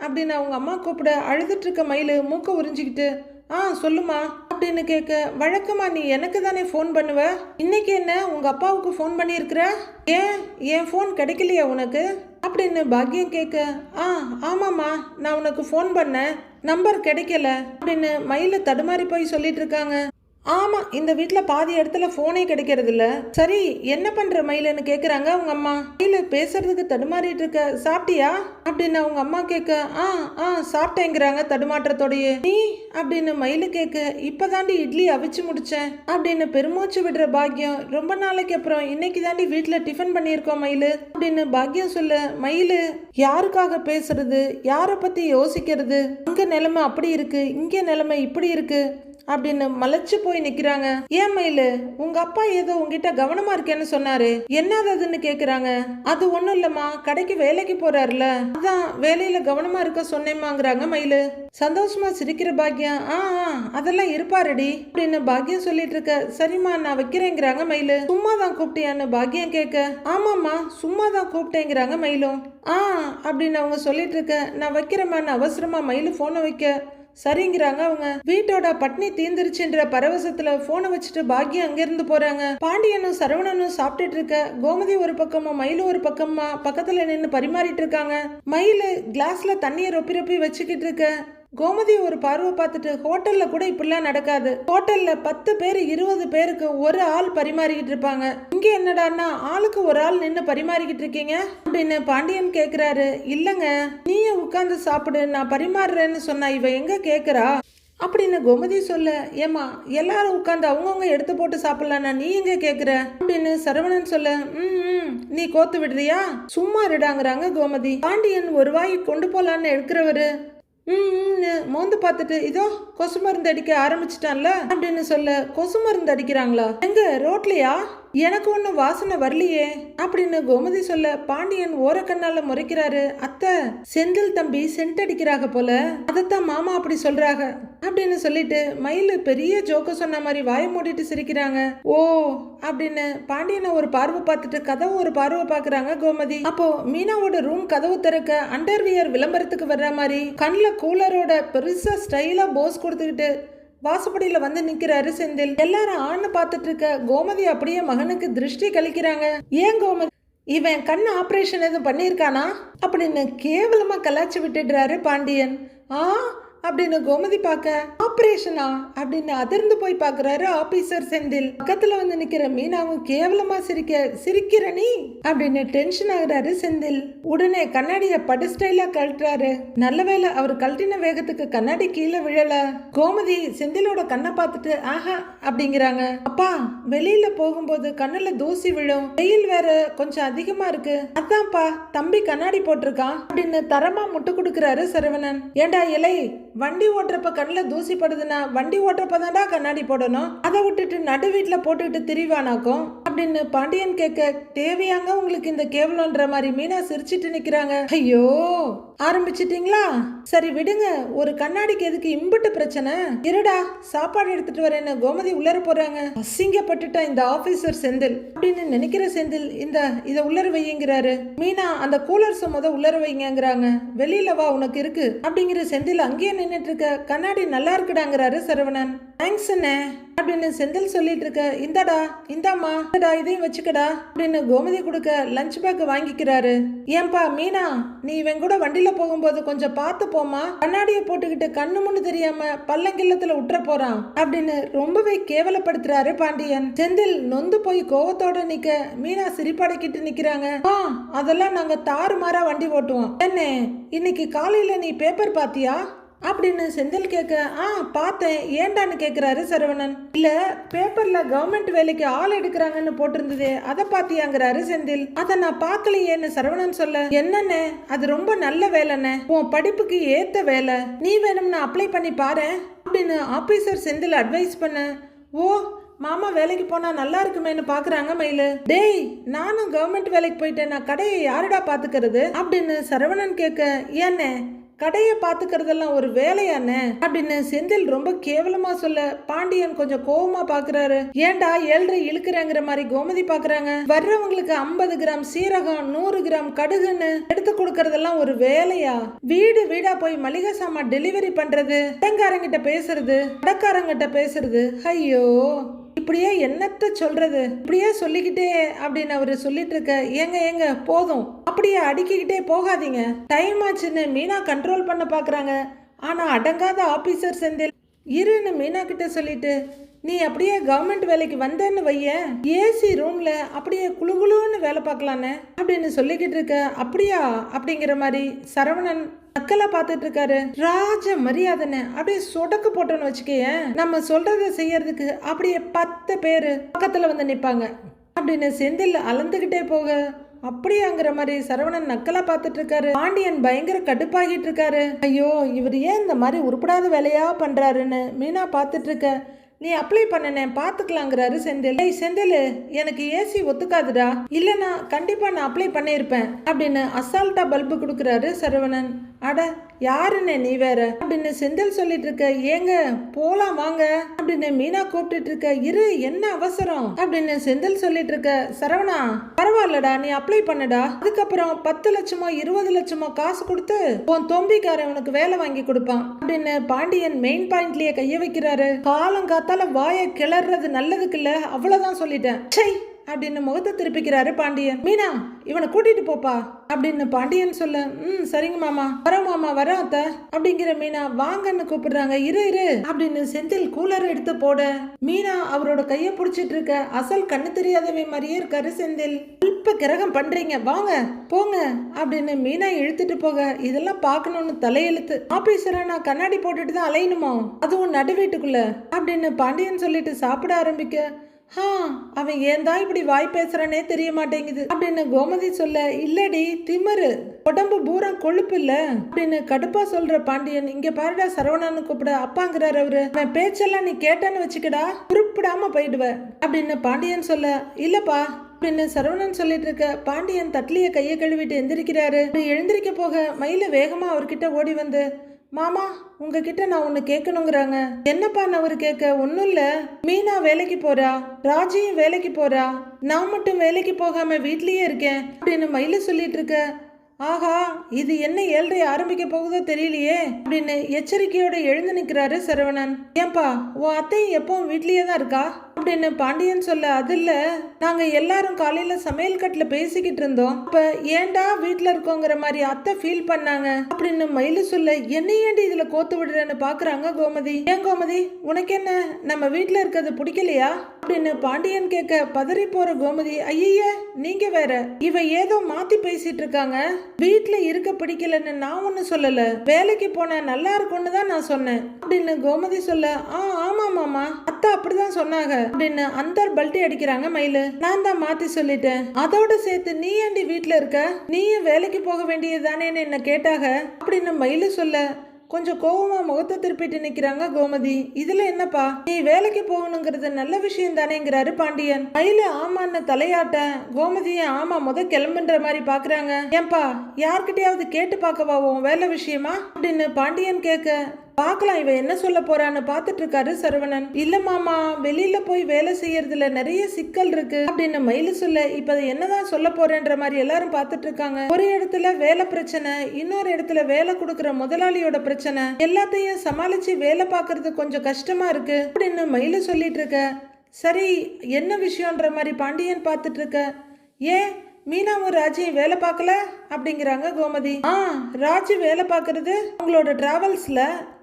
அப்படின்னு அவங்க அம்மா கூப்பிட அழுதுட்டு இருக்க மயிலு மூக்க உறிஞ்சிக்கிட்டு, சொல்லுமா அப்படின்னு கேட்க, வழக்கமா நீ எனக்கு தானே ஃபோன் பண்ணுவ, இன்னைக்கு என்ன உங்க அப்பாவுக்கு ஃபோன் பண்ணியிருக்கிற, ஏன் என் ஃபோன் கிடைக்கலையா உனக்கு அப்படின்னு பாக்கியம் கேட்க, ஆமாம்மா நான் உனக்கு ஃபோன் பண்ணேன், நம்பர் கிடைக்கல அப்படின்னு மயில தடுமாறி போய் சொல்லிட்டு இருக்காங்க. ஆமா, இந்த வீட்டுல பாதி இடத்துல போனே கிடைக்கிறது இல்ல. சரி என்ன பண்ற மயிலுன்னு கேக்குறாங்க அவங்க அம்மா. மயிலு பேசுறதுக்கு தடுமாறிட்டு இருக்க. சாப்பிட்டியா அப்படின்னு அவங்க அம்மா கேட்க, சாப்பிட்டேங்கிறாங்க தடுமாற்றத்தோடயே. நீ அப்படின்னு மயிலு கேட்க, இப்பதாண்டி இட்லி அவிச்சு முடிச்சேன் அப்படின்னு பெருமூச்சு விடுற பாக்கியம். ரொம்ப நாளைக்கு அப்புறம் இன்னைக்கு தாண்டி வீட்டுல டிஃபன் பண்ணியிருக்கோம் மயிலு அப்படின்னு பாக்கியம் சொல்ல, மயிலு யாருக்காக பேசுறது, யாரை பத்தி யோசிக்கிறது, அங்க நிலைமை அப்படி இருக்கு, இங்க நிலைமை இப்படி இருக்கு அப்படின்னு மலைச்சு போய் நிக்கிறாங்க. ஏன் மயிலு, உங்க அப்பா ஏதோ உங்ககிட்ட கவனமா இருக்கேன்னு சொன்னாரு, என்னதுன்னு கேக்குறாங்க. அது ஒண்ணும் இல்லம்மா, கடைக்கு வேலைக்கு போறாருல, அதான் வேலையில கவனமா இருக்க சொன்னேம்மாங்கிறாங்க மயிலு. சந்தோஷமா சிரிக்கிற பாக்கியம், அதெல்லாம் இருப்பாருடி அப்படின்னு பாக்கியம் சொல்லிட்டு இருக்க. சரிம்மா நான் வைக்கிறேங்கிறாங்க மயிலு. சும்மா தான் கூப்பிட்டியான்னு பாக்கியம் கேட்க, ஆமாம்மா சும்மா தான் கூப்பிட்டேங்கிறாங்க மயிலும். அப்படின்னு அவங்க சொல்லிட்டு இருக்க. நான் வைக்கிறேம்மான்னு அவசரமா மயிலு போனை வைக்க, சரிங்கிறாங்க அவங்க. வீட்டோட பட்னி தீந்துருச்சுன்ற பரவசத்துல போனை வச்சுட்டு பாக்கியம் அங்கிருந்து போறாங்க. பாண்டியனும் சரவணனும் சாப்பிட்டுட்டு இருக்க. கோமதி ஒரு பக்கமும் மயிலு ஒரு பக்கமா பக்கத்துல நின்று பரிமாறிட்டு இருக்காங்க. மயிலு கிளாஸ்ல தண்ணியை ரொப்பி ரொப்பி வச்சுக்கிட்டு இருக்க. கோமதி ஒரு பார்வை பார்த்துட்டு, ஹோட்டல்ல கூட இப்படிலாம் நடக்காது, ஹோட்டல்ல 10 பேர் 20 பேருக்கு ஒரு ஆள் பரிமாறிக்கிட்டு இருப்பாங்க, இங்க என்னடான்னா ஆளுக்கு ஒரு ஆள் நின்று பரிமாறிக்கிட்டு இருக்கீங்க அப்படின்னு பாண்டியன் கேக்குறாரு. இல்லங்க நீயே உட்கார்ந்து சாப்பிடு, நான் பரிமாறுறேன்னு சொன்னா இவ எங்க கேக்குறா அப்படின்னு கோமதி சொல்ல, ஏமா எல்லாரும் உட்காந்து அவங்கவுங்க எடுத்து போட்டு சாப்பிடலாம், நீ எங்க கேக்குற அப்படின்னு சரவணன் சொல்ல, நீ கோத்து விடுறியா, சும்மா இருடாங்கிறாங்க கோமதி. பாண்டியன் ஒரு வாய் கொண்டு போலான்னு எடுக்கிறவரு மோந்து பார்த்துட்டு, இதோ கொசு மருந்து அடிக்க ஆரம்பிச்சிட்டான்ல அப்படின்னு சொல்ல, கொசு மருந்து அடிக்கிறாங்களா எங்க ரோட்லயா, எனக்கு ஒன்றும் வாசனை வரலையே அப்படின்னு கோமதி சொல்ல, பாண்டியன் ஓரக்கண்ணால முறைக்கிறாரு. அத்தை செந்தில் தம்பி சென்ட் அடிக்கிறாங்க போல, அதைத்தான் மாமா அப்படி சொல்றாங்க அப்படின்னு சொல்லிட்டு மயிலு பெரிய ஜோக்க சொன்ன மாதிரி வாய மூடிட்டு சிரிக்கிறாங்க. ஓ அப்படின்னு பாண்டியனை ஒரு பார்வை பார்த்துட்டு கதவு ஒரு பார்வை பாக்குறாங்க கோமதி. அப்போ மீனாவோட ரூம் கதவு திறக்க அண்டர்வியர் விளம்பரத்துக்கு வர்ற மாதிரி கண்ணில் கூலரோட பெருசா ஸ்டைலா போஸ் கொடுத்துக்கிட்டு வாசப்படியில வந்து நிக்கிறாரு செந்தில். எல்லாரும் ஆன்னு பார்த்துட்டு இருக்க. கோமதி அப்படியே மகனுக்கு திருஷ்டி கழிக்கிறாங்க. ஏன் கோமதி, இவன் கண் ஆபரேஷன் எதுவும் பண்ணியிருக்கானா அப்படின்னு கேவலமா கலாச்சி விட்டுடுறாரு பாண்டியன். அப்படின்னு கோமதி பார்க்க, ஆபரேஷனா அப்படின்னு அதிர்ந்து போய் பாக்குறாரு ஆபீசர் செந்தில். பக்கத்துல வந்து நிக்கிற மீனாவும் கேவலமா சிரிக்கிற நீ அப்படின்னு டென்ஷன் ஆகுறாரு செந்தில். உடனே கண்ணாடிய படு ஸ்டைலா கழட்டுறாரு. நல்ல வேளை அவர் கழட்டின வேகத்துக்கு கண்ணாடி கீழே விழல. கோமதி செந்திலோட கண்ணை பார்த்துட்டு ஆஹா அப்படிங்கிறாங்க. அப்பா வெளியில போகும்போது கண்ணுல தூசி விழும், வெயில் வேற கொஞ்சம் அதிகமா இருக்கு, அதான்ப்பா தம்பி கண்ணாடி போட்டிருக்கான் அப்படின்னு தரமா முட்டு கொடுக்கறாரு சரவணன். ஏண்டா இலை, வண்டி ஓட்டுறப்ப கண்ணில் தூசி படுதுன்னா வண்டி ஓட்டுறப்ப தான்டா கண்ணாடி போடணும், அதை விட்டுட்டு நடு வீட்டுல போட்டுக்கிட்டு திரிவானாக்கும் அப்படின்னு பாண்டியன் கேட்க, தேவையாங்க உங்களுக்கு இந்த கேவலன்ற மாதிரி மீனா சிரிச்சிட்டு நிக்கிறாங்க. ஐயோ ஆரம்பிச்சிட்டீங்களா, சரி விடுங்க, ஒரு கண்ணாடிக்கு எதுக்கு இம்புட்டு பிரச்சனை, இருடா சாப்பாடு எடுத்துட்டு வரேன்னு கோமதி உள்ளர போறாங்க. அசிங்கப்பட்டுட்டா இந்த ஆபீசர் செந்தில் அப்படின்னு நினைக்கிற செந்தில் இத உள்ளர வைங்கிறாரு. மீனா அந்த கூலர்ஸ் முத உள்ளர வைங்கிறாங்க. வெளியில வா உனக்கு இருக்கு அப்படிங்கிற செந்தில் அங்கேயே நின்னுட்டு இருக்க. கண்ணாடி நல்லா இருக்குடாங்கிறாரு சரவணன். தேங்க்ஸ் அண்ணே அப்படின்னு செந்தில் சொல்லிட்டு இருக்க. இந்தாடா இந்தாமா இதையும் வச்சுக்கடா அப்படின்னு கோமதி கொடுக்க லஞ்ச் பேக் வாங்கிக்கிறாரு. ஏன்பா மீனா, நீ இவன் கூட வண்டியில போகும்போது கொஞ்சம் பார்த்து போமா, கண்ணாடிய போட்டுக்கிட்டு கண்ணு முன்னு தெரியாம பள்ளங்கில்லத்துல உற்ற போறான் அப்படின்னு ரொம்பவே கேவலப்படுத்துறாரு பாண்டியன். செந்தில் நொந்து போய் கோவத்தோட நிக்க மீனா சிரிப்படைக்கிட்டு நிக்கிறாங்க. அதெல்லாம் நாங்க தாறுமாறா வண்டி ஓட்டுவோம். என்ன இன்னைக்கு காலையில நீ பேப்பர் பாத்தியா அப்படின்னு செந்தில் கேட்க, பார்த்தேன், ஏண்டான்னு கேட்கிறாரு சரவணன். இல்ல பேப்பர்ல கவர்மெண்ட் வேலைக்கு ஆள் எடுக்கிறாங்கன்னு போட்டிருந்ததே அதை பாத்தியாங்கிறாரு செந்தில். அதை நான் பார்க்கலையேன்னு சரவணன் சொல்ல, என்னன்னு அது ரொம்ப நல்ல வேலைன்னு, உன் படிப்புக்கு ஏத்த வேலை, நீ வேணும்னு அப்ளை பண்ணி பாரு அப்படின்னு ஆபீசர் செந்தில் அட்வைஸ் பண்ண. ஓ மாமா வேலைக்கு போனா நல்லா இருக்குமேன்னு பாக்குறாங்க மயிலு. டேய் நானும் கவர்மெண்ட் வேலைக்கு போயிட்டேன், நான் கடையை யாருடா பாத்துக்கிறது அப்படின்னு சரவணன் கேட்க, ஏன்னு கடையை பாத்துக்கிறதெல்லாம் ஒரு வேலையானே அப்படின்னு செந்தில் ரொம்ப கேவலமா சொல்ல பாண்டியன் கொஞ்சம் கோவமா பாக்குறாரு. ஏன்டா 7.5 இழுக்கிறேங்கிற மாதிரி கோமதி பாக்குறாங்க. வர்றவங்களுக்கு 50 கிராம் சீரகம் 100 கிராம் கடுகுன்னு எடுத்து கொடுக்கறதெல்லாம் ஒரு வேலையா? வீடு வீடா போய் மளிகை சாமான் டெலிவரி பண்றது, கடைக்காரங்கிட்ட பேசுறது, கடைக்காரங்கிட்ட பேசுறது, ஐயோ இப்படியே என்னத்த சொல்றது, இப்படியே சொல்லிக்கிட்டே அப்படின்னு அவரு சொல்லிட்டு இருக்க. ஏங்க போதும், அப்படியே அடிக்கிட்டே போகாதீங்க, டைம் ஆச்சுன்னு மீனா கண்ட்ரோல் பண்ண பாக்குறாங்க. ஆனா அடங்காத ஆபீசர் செந்தில் இருன்னு மீனா கிட்ட சொல்லிட்டு, நீ அப்படியே கவர்மெண்ட் வேலைக்கு வந்தேன்னு வைய, ஏசி ரூம்ல அப்படியே குளுகுளுன்னு வேலை பார்க்கலான்னு அப்படின்னு சொல்லிக்கிட்டு இருக்க. அப்படியா அப்படிங்கிற மாதிரி சரவணன் நக்கலா பாத்துட்டு இருக்காரு. ராஜ மரியாதைன்னு அப்படியே சொடக்கு போட்டோன்னு வச்சுக்கேன், நம்ம சொல்றத செய்யறதுக்கு அப்படியே 10 பேரு பக்கத்துல வந்து நிப்பாங்க அப்படின்னு செந்தில் அளந்துகிட்டே போக. அப்படியாங்கிற மாதிரி சரவணன் நக்கலா பாத்துட்டு இருக்காரு. பாண்டியன் பயங்கர கடுப்பாகிட்டு இருக்காரு. ஐயோ இவர் ஏன் இந்த மாதிரி உருப்படாத வேலையா பண்றாருன்னு மீனா பாத்துட்டு இருக்க. நீ அப்ளை பண்ணனே பாத்துக்கலாங்கிறாரு செந்தில். செந்தில் எனக்கு ஏசி ஒத்துக்காதுடா, இல்லனா கண்டிப்பா நான் அப்ளை பண்ணிருப்பேன் அப்படின்னு அசால்ட்டா பல்பு கொடுக்கறாரு சரவணன். அட யாருன்னு நீ வேற அப்படின்னு செந்தில் சொல்லிட்டு இருக்க. ஏங்க போலாம் வாங்க அப்படின்னு மீனா கூப்பிட்டு இருக்க. இரு என்ன அவசரம் அப்படின்னு செந்தில் சொல்லிட்டு இருக்க. சரவணா பரவாயில்லடா நீ அப்ளை பண்ணுடா, அதுக்கப்புறம் 10 லட்சமோ 20 லட்சமோ காசு கொடுத்து உன் தொம்பிக்காரன் உனக்கு வேலை வாங்கி கொடுப்பான் அப்படின்னு பாண்டியன் மெயின் பாயிண்ட்லயே கைய வைக்கிறாரு. காலம் காத்தால வாயை கிளறது நல்லதுக்கு இல்ல, அவ்வளவுதான் சொல்லிட்டேன் அப்படின்னு முகத்தை திருப்பிக்கிறாரு பாண்டியன். மீனா இவனை கூட்டிட்டு போப்பா அப்படின்னு பாண்டியன் சொல்ல. சரிங்க மாமா, வரோம் மாமா, வரோம் அத்த அப்படிங்கிற மீனா வாங்கன்னு கூப்பிடுறாங்க. இரு அப்படின்னு செந்தில் கூலர் எடுத்து போட மீனா அவரோட கைய புடிச்சிட்டு இருக்க. அசல் கண்ணு தெரியாதவை மாதிரியே இருக்காரு செந்தில். இப்ப கிரகம் பண்றீங்க வாங்க போங்க அப்படின்னு மீனா இழுத்துட்டு போக. இதெல்லாம் பாக்கணும்னு தலையெழுத்து. ஆபீசரா நான் கண்ணாடி போட்டுட்டு தான் அலையணுமோ, அதுவும் நடு வீட்டுக்குள்ள அப்படின்னு பாண்டியன் சொல்லிட்டு சாப்பிட ஆரம்பிக்க. அவன் ஏந்தா இப்படி வாய் பேசுறானே தெரிய மாட்டேங்குது அப்படின்னு கோமதி சொல்ல. இல்லடி திமிரு, உடம்பு பூரா கொழுப்பு இல்ல அப்படின்னு கடுப்பா சொல்ற பாண்டியன். இங்க பாருடா சரவணன்னு கூப்பிட அப்பாங்கிறாரு அவரு. அவன் பேச்செல்லாம் நீ கேட்டான்னு வச்சுக்கடா குறிப்பிடாம போயிடுவ அப்படின்னு பாண்டியன் சொல்ல. இல்லப்பா அப்படின்னு சரவணன் சொல்லிட்டு இருக்க. பாண்டியன் தட்லிய கையை கழுவிட்டு எந்திரிக்கிறாரு. எழுந்திரிக்க போக மயில வேகமா அவர்கிட்ட ஓடி வந்து, மாமா உங்ககிட்ட நான் ஒண்ணு கேட்கணுங்கிறாங்க. என்னப்பான்னு அவரு கேட்க. ஒன்னும் இல்ல, மீனா வேலைக்கு போறா, ராஜியும் வேலைக்கு போறா, நான் மட்டும் வேலைக்கு போகாம வீட்லயே இருக்கேன் அப்படின்னு மயில சொல்லிட்டு இருக்க. ஆஹா இது என்ன 7:30 ஆரம்பிக்க போகுதோ தெரியலையே அப்படின்னு எச்சரிக்கையோட எழுந்து நிக்கிறாரு சரவணன். ஏன்பா உன் அத்தையும் எப்பவும் வீட்லயே தான் இருக்கா அப்படின்னு பாண்டியன் சொல்ல. அது இல்ல, நாங்க எல்லாரும் காலையில சமையல் கட்டுல பேசிக்கிட்டு இருந்தோம், அப்ப ஏன்டா வீட்டுல இருக்கோங்கிற மாதிரி அத்தை ஃபீல் பண்ணாங்க அப்படின்னு மயிலு சொல்ல. என்ன ஏண்டி இதுல கோத்து விடுறேன்னு பாக்குறாங்க கோமதி. ஏன் கோமதி உனக்கு என்ன நம்ம வீட்டுல இருக்கிறது பிடிக்கலையா அப்படின்னு பாண்டியன் கேட்க. பதறி போற கோமதி, ஐய நீங்க வேற, இவ ஏதோ மாத்தி பேசிட்டு இருக்காங்க. வீட்டுல இருக்க பிடிக்கலன்னு நான் ஒண்ணு சொல்லல, வேலைக்கு போன நல்லா இருக்கும்னு தான் நான் சொன்னேன் அப்படின்னு கோமதி சொல்ல. ஆமா மாமா அத்தை அப்படிதான் சொன்னாங்க அப்படின்னு அந்த பல்ட்டி அடிக்கிறாங்க மயிலு. நான் தான் மாத்தி சொல்லிட்டேன், அதோட சேர்த்து நீ ஏண்டி வீட்டுல இருக்க, நீயும் வேலைக்கு போக வேண்டியதுதானேன்னு என்ன கேட்டாங்க அப்படின்னு மயிலு சொல்ல. கொஞ்சம் கோவமா முகத்தை திருப்பிட்டு நிக்கிறாங்க கோமதி. இதுல என்னப்பா நீ வேலைக்கு போகணுங்கிறது நல்ல விஷயம் தானேங்கிறாரு பாண்டியன். மயில ஆமான்னு தலையாட்ட கோமதிய ஆமா கிளம்புன்ற மாதிரி பாக்குறாங்க. ஏன்பா யார்கிட்டயாவது கேட்டு பார்க்கவா உன் வேலை விஷயமா அப்படின்னு பாண்டியன் கேட்க. பார்க்கலாம் இவ என்ன சொல்ல போறான்னு பாத்துட்டு இருக்காரு சரவணன். இல்ல மாமா வெளியில போய் வேலை செய்யறதுல நிறைய சிக்கல் இருக்கு அப்படின்னு மயிலு சொல்ல. இப்ப என்னதான் சொல்ல போறேன்ற மாதிரி எல்லாரும் பாத்துட்டு இருக்காங்க. ஒரு இடத்துல வேலை பிரச்சனை, இன்னொரு இடத்துல வேலை கொடுக்கற முதலாளியோட பிரச்சனை, எல்லாத்தையும் சமாளிச்சு வேலை பார்க்கறது கொஞ்சம் கஷ்டமா இருக்கு அப்படின்னு மயிலு சொல்லிட்டு இருக்க. சரி என்ன விஷயம்ன்ற மாதிரி பாண்டியன் பாத்துட்டு இருக்க. ஏன் மீனாவும் ராஜியும் வேலை பார்க்கல அப்படிங்கிறாங்க கோமதி. ராஜி வேலை பார்க்கறது உங்களோட டிராவல்ஸ்ல,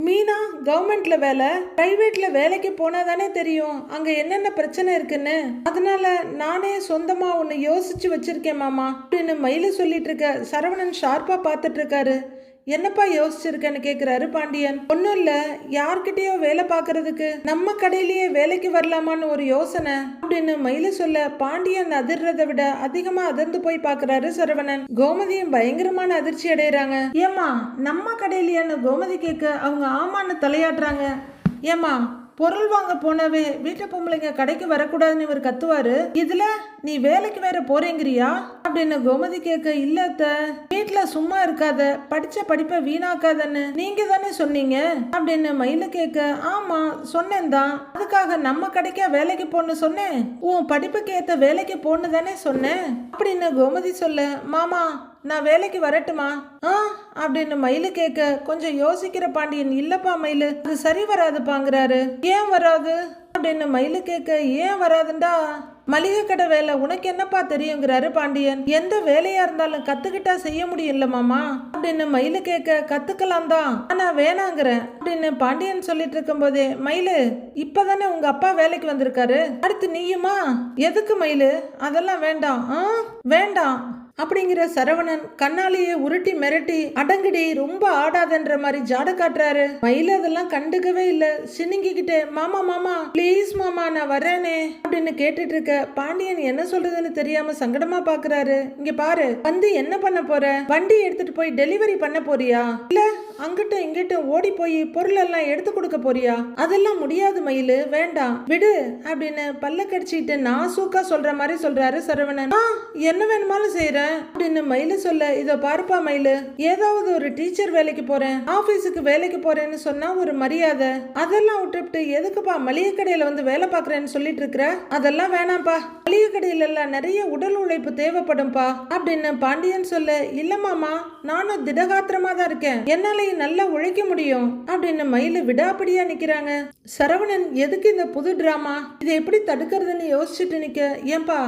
மீனா கவர்மெண்ட்ல வேலை, பிரைவேட்ல வேலைக்கு போனாதானே தெரியும் அங்க என்னென்ன பிரச்சனை இருக்குன்னு, அதனால நானே சொந்தமா ஒன்னு யோசிச்சு வச்சிருக்கேன் மாமா அப்படின்னு மயில சொல்லிட்டு இருக்க. சரவணன் ஷார்ப்பா பாத்துட்டு இருக்காரு. என்னப்பா யோசிச்சிருக்கேன்னு கேக்குறாரு பாண்டியன். ஒன்னும் இல்ல, யார்கிட்டயோ வேலை பாக்குறதுக்கு நம்ம கடையிலேயே வேலைக்கு வரலாமான்னு ஒரு யோசனை அப்படின்னு மயில சொல்ல. பாண்டியன் அதிர்றதை விட அதிகமா அதிர்ந்து போய் பாக்குறாரு சரவணன். கோமதியும் பயங்கரமான அதிர்ச்சி அடைறாங்க. ஏமா நம்ம கடையிலேயான்னு கோமதி கேட்க அவங்க ஆமான்னு தலையாட்டுறாங்க. ஏமா பொருள் வாங்க போனவே வீட்டு பொம்பளைங்க கடைக்கு வரக்கூடாதுன்னு இவர் கத்துவாரு, இதுல நீ வேலைக்கு வேற போறேங்கிறியா அப்படின்னு கோமதி கேட்க, இல்ல அத்தை, வீட்டுல சும்மா இருக்காத, படிச்ச படிப்பை வீணாக்காதன்னு நீங்க தானே சொன்னீங்க அப்படின்னு மயில கேட்க, ஆமா சொன்னேன் தான், அதுக்காக நம்ம கடைக்கா வேலைக்கு போன்னு சொன்னேன், உன் படிப்புக்கு ஏத்த வேலைக்கு போன்னு தானே சொன்னேன் அப்படின்னு கோமதி சொல்ல, மாமா நான் வேலைக்கு வரட்டுமா அப்படின்னு மயிலு கேட்க, கொஞ்சம் யோசிக்கிற பாண்டியன், இல்லப்பா மயிலு அது சரி வராதுப்பாங்கிறாரு. ஏன் வராது அப்படின்னு மயிலு கேட்க, ஏன் வராதுண்டா, மளிகை கடை வேலை உனக்கு என்னப்பா தெரியுங்கிறாரு பாண்டியன். எந்த வேலையா இருந்தாலும் கத்துக்கிட்டா செய்ய முடியும்ல மாமா அப்படின்னு மயிலு கேட்க, கத்துக்கலாம் தான், ஆனா வேணாங்கிறேன் அப்படின்னு பாண்டியன் சொல்லிட்டு இருக்கும் போதே, மயிலு இப்பதானே உங்க அப்பா வேலைக்கு வந்திருக்காரு, அடுத்து நீயுமா, எதுக்கு மயிலு, அதெல்லாம் வேண்டாம் வேண்டாம் அப்படிங்கிற சரவணன் கண்ணாலேயே உருட்டி மிரட்டி, அடங்குடி ரொம்ப ஆடாதன்ற மாதிரி ஜாட காட்டுறாரு. மயில அதெல்லாம் கண்டுக்கவே இல்ல, சினுங்கிக்கிட்டு, மாமா மாமா ப்ளீஸ் மாமா நான் வரேனே அப்படின்னு கேட்டுட்டு இருக்க பாண்டியன் என்ன சொல்றதுன்னு தெரியாம சங்கடமா பாக்குறாரு. இங்க பாரு, வந்து என்ன பண்ண போற, வண்டி எடுத்துட்டு போய் டெலிவரி பண்ண போறியா, இல்ல அங்கிட்டும் இங்கிட்டும் ஓடி போய் பொருள் எல்லாம் எடுத்து கொடுக்க போறியா, அதெல்லாம் முடியாது மயிலு, வேண்டாம் விடு அப்படின்னு பல்ல கடிச்சிட்டு நான் சூக்கா சொல்ற மாதிரி சொல்றாரு சரவணன். என்ன வேணுமாலும் செய்யறேன் அப்படின்னு மயிலு சொல்ல, இத பாருப்பா மயிலு, ஏதாவது ஒரு டீச்சர் வேலைக்கு போறேன், ஆபீஸுக்கு வேலைக்கு போறேன்னு சொன்னா ஒரு மரியாதை, அதெல்லாம் விட்டுவிட்டு எதுக்குப்பா மளிகை கடையில வந்து வேலை பாக்குறேன்னு சொல்லிட்டு இருக்கிற, அதெல்லாம் வேணாம்ப்பா, மளிகை கடையில எல்லாம் நிறைய உடல் உழைப்பு தேவைப்படும்பா அப்படின்னு பாண்டியன் சொல்ல, இல்ல மாமா நானும் திடகாத்திரமா தான் இருக்கேன், என்னாலையும் நல்லா உழைக்க முடியும் அப்படின்னு மயிலு விடாப்பிடியா நிக்கிறாங்க. சரவணன் எதுக்கு இந்த புது டிராமா, இதை எப்படி தடுக்கிறதுன்னு யோசிச்சுட்டு நிக்க, ஏன்பா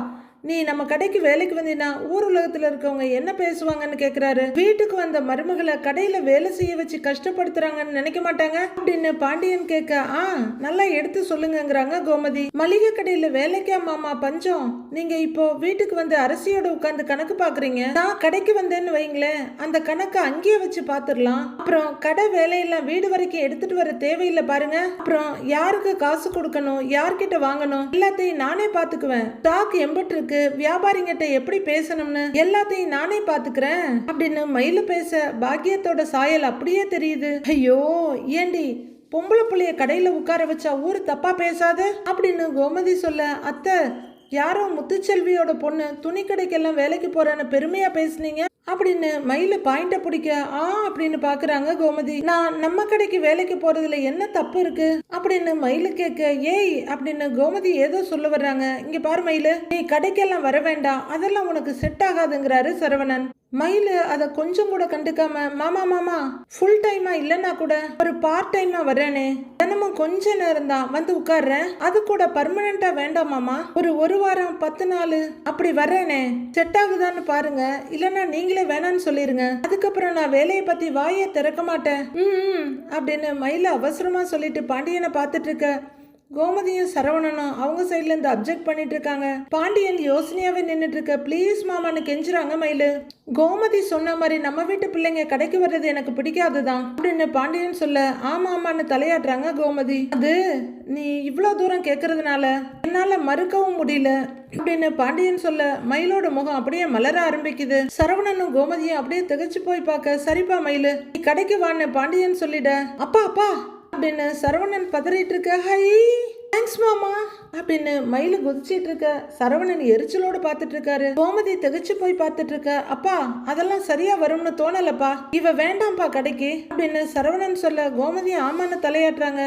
நீ நம்ம கடைக்கு வேலைக்கு வந்தீங்கன்னா ஊர் உலகத்துல இருக்கவங்க என்ன பேசுவாங்கன்னு கேக்குறாரு. வீட்டுக்கு வந்த மருமகளை கடையில வேலை செய்ய வச்சு கஷ்டப்படுத்துறாங்கன்னு நினைக்க மாட்டாங்க அப்படின்னு பாண்டியன் கேட்க, நல்லா எடுத்து சொல்லுங்கிறாங்க கோமதி. மளிகை கடையில வேலைக்கா மாமா பஞ்சம், நீங்க இப்போ வீட்டுக்கு வந்து அரசியோட உட்கார்ந்து கணக்கு பாக்குறீங்க, நான் கடைக்கு வந்தேன்னு வைங்களேன், அந்த கணக்கை அங்கேயே வச்சு பாத்துடலாம், அப்புறம் கடை வேலையெல்லாம் வீடு வரைக்கும் எடுத்துட்டு வர தேவையில்லை பாருங்க, அப்புறம் யாருக்கு காசு கொடுக்கணும், யார்கிட்ட வாங்கணும் எல்லாத்தையும் நானே பாத்துக்குவேன், ஸ்டாக் எம்பிட்டு இருக்கு, வியாபாரிங்கிட்ட எப்படி பேசணும்னு எல்லாத்தையும் நானே பாத்துக்கிறேன் அப்படின்னு மயிலு பேச பாக்கியத்தோட சாயல் அப்படியே தெரியுது. ஐயோ ஏண்டி பொம்பளை புள்ளைய கடையில உட்கார வச்சா ஊரு தப்பா பேசாத அப்படின்னு கோமதி சொல்ல, அத்தை யாரோ முத்துச்செல்வியோட பொண்ணு துணி கடைக்கெல்லாம் வேலைக்கு போறான்னு பெருமையா பேசுனீங்க அப்படின்னு மயில பாயிண்ட பிடிக்க, அப்படின்னு பாக்குறாங்க கோமதி. நான் நம்ம கடைக்கு வேலைக்கு போறதுல என்ன தப்பு இருக்கு அப்படின்னு மயிலு கேட்க, ஏய் அப்படின்னு கோமதி ஏதோ சொல்ல வர்றாங்க. இங்க பாரு மயிலு, நீ கடைக்கெல்லாம் வர வேண்டாம், அதெல்லாம் உனக்கு செட் ஆகாதுங்கிறாரு சரவணன். மயிலு அத கொஞ்சம் கூட கண்டுக்காம, மாமா மாமா ஃபுல் டைமா இல்லன்னா கூட ஒரு பார்ட் டைமா வர்றேனே, தினமும் கொஞ்ச நேரம் தான் வந்து உட்கார்றேன், அது கூட பர்மனண்டா வேண்டாம் மாமா, ஒரு வாரம் 10 நாள் அப்படி வர்றேனே, செட் ஆகுதான்னு பாருங்க, இல்லன்னா நீங்களே வேணான்னு சொல்லிருங்க, அதுக்கப்புறம் நான் வேலையை பத்தி வாயை திறக்க மாட்டேன் அப்படின்னு மயில அவசரமா சொல்லிட்டு பாண்டியனை பார்த்துட்டு இருக்க. கோமதியும் சரவணனும் அவங்க சைட்ல இருந்து அப்செக்ட் பண்ணிட்டு இருக்காங்க. பாண்டியன் யோசனையாவே நின்னுட்டு இருக்க, ப்ளீஸ் மாமான்னு கெஞ்சுறாங்க மயிலு. கோமதி சொன்ன மாதிரி நம்ம வீட்டு பிள்ளைங்க கடைக்கு வர்றது எனக்கு பிடிக்காதுதான் அப்படின்னு பாண்டியன் சொல்ல, ஆமான்னு தலையாடுறாங்க கோமதி. அது நீ இவ்வளவு தூரம் கேட்கறதுனால என்னால மறுக்கவும் முடியல அப்படின்னு பாண்டியன் சொல்ல, மயிலோட முகம் அப்படியே மலர ஆரம்பிக்குது. சரவணனும் கோமதியும் அப்படியே திகச்சு போய் பார்க்க, சரிப்பா மயிலு நீ கடைக்கு வான்னு பாண்டியன் சொல்லிட. அப்பா அப்பா அப்படின்னு சரவணன் பதறிட்டு இருக்க, ஹை தேங்க்ஸ் மாமா அப்படின்னு மயிலு குதிச்சிட்டு இருக்க. சரவணன் எரிச்சலோடு பார்த்துட்டு இருக்காரு. கோமதி திகச்சு போய் பார்த்துட்டு இருக்க, அப்பா அதெல்லாம் சரியா வரும்னு தோணலப்பா, இவ வேண்டாம்ப்பா கடைக்கு அப்படின்னு சரவணன் சொல்ல, கோமதி ஆமான்னு தலையாட்டுறாங்க.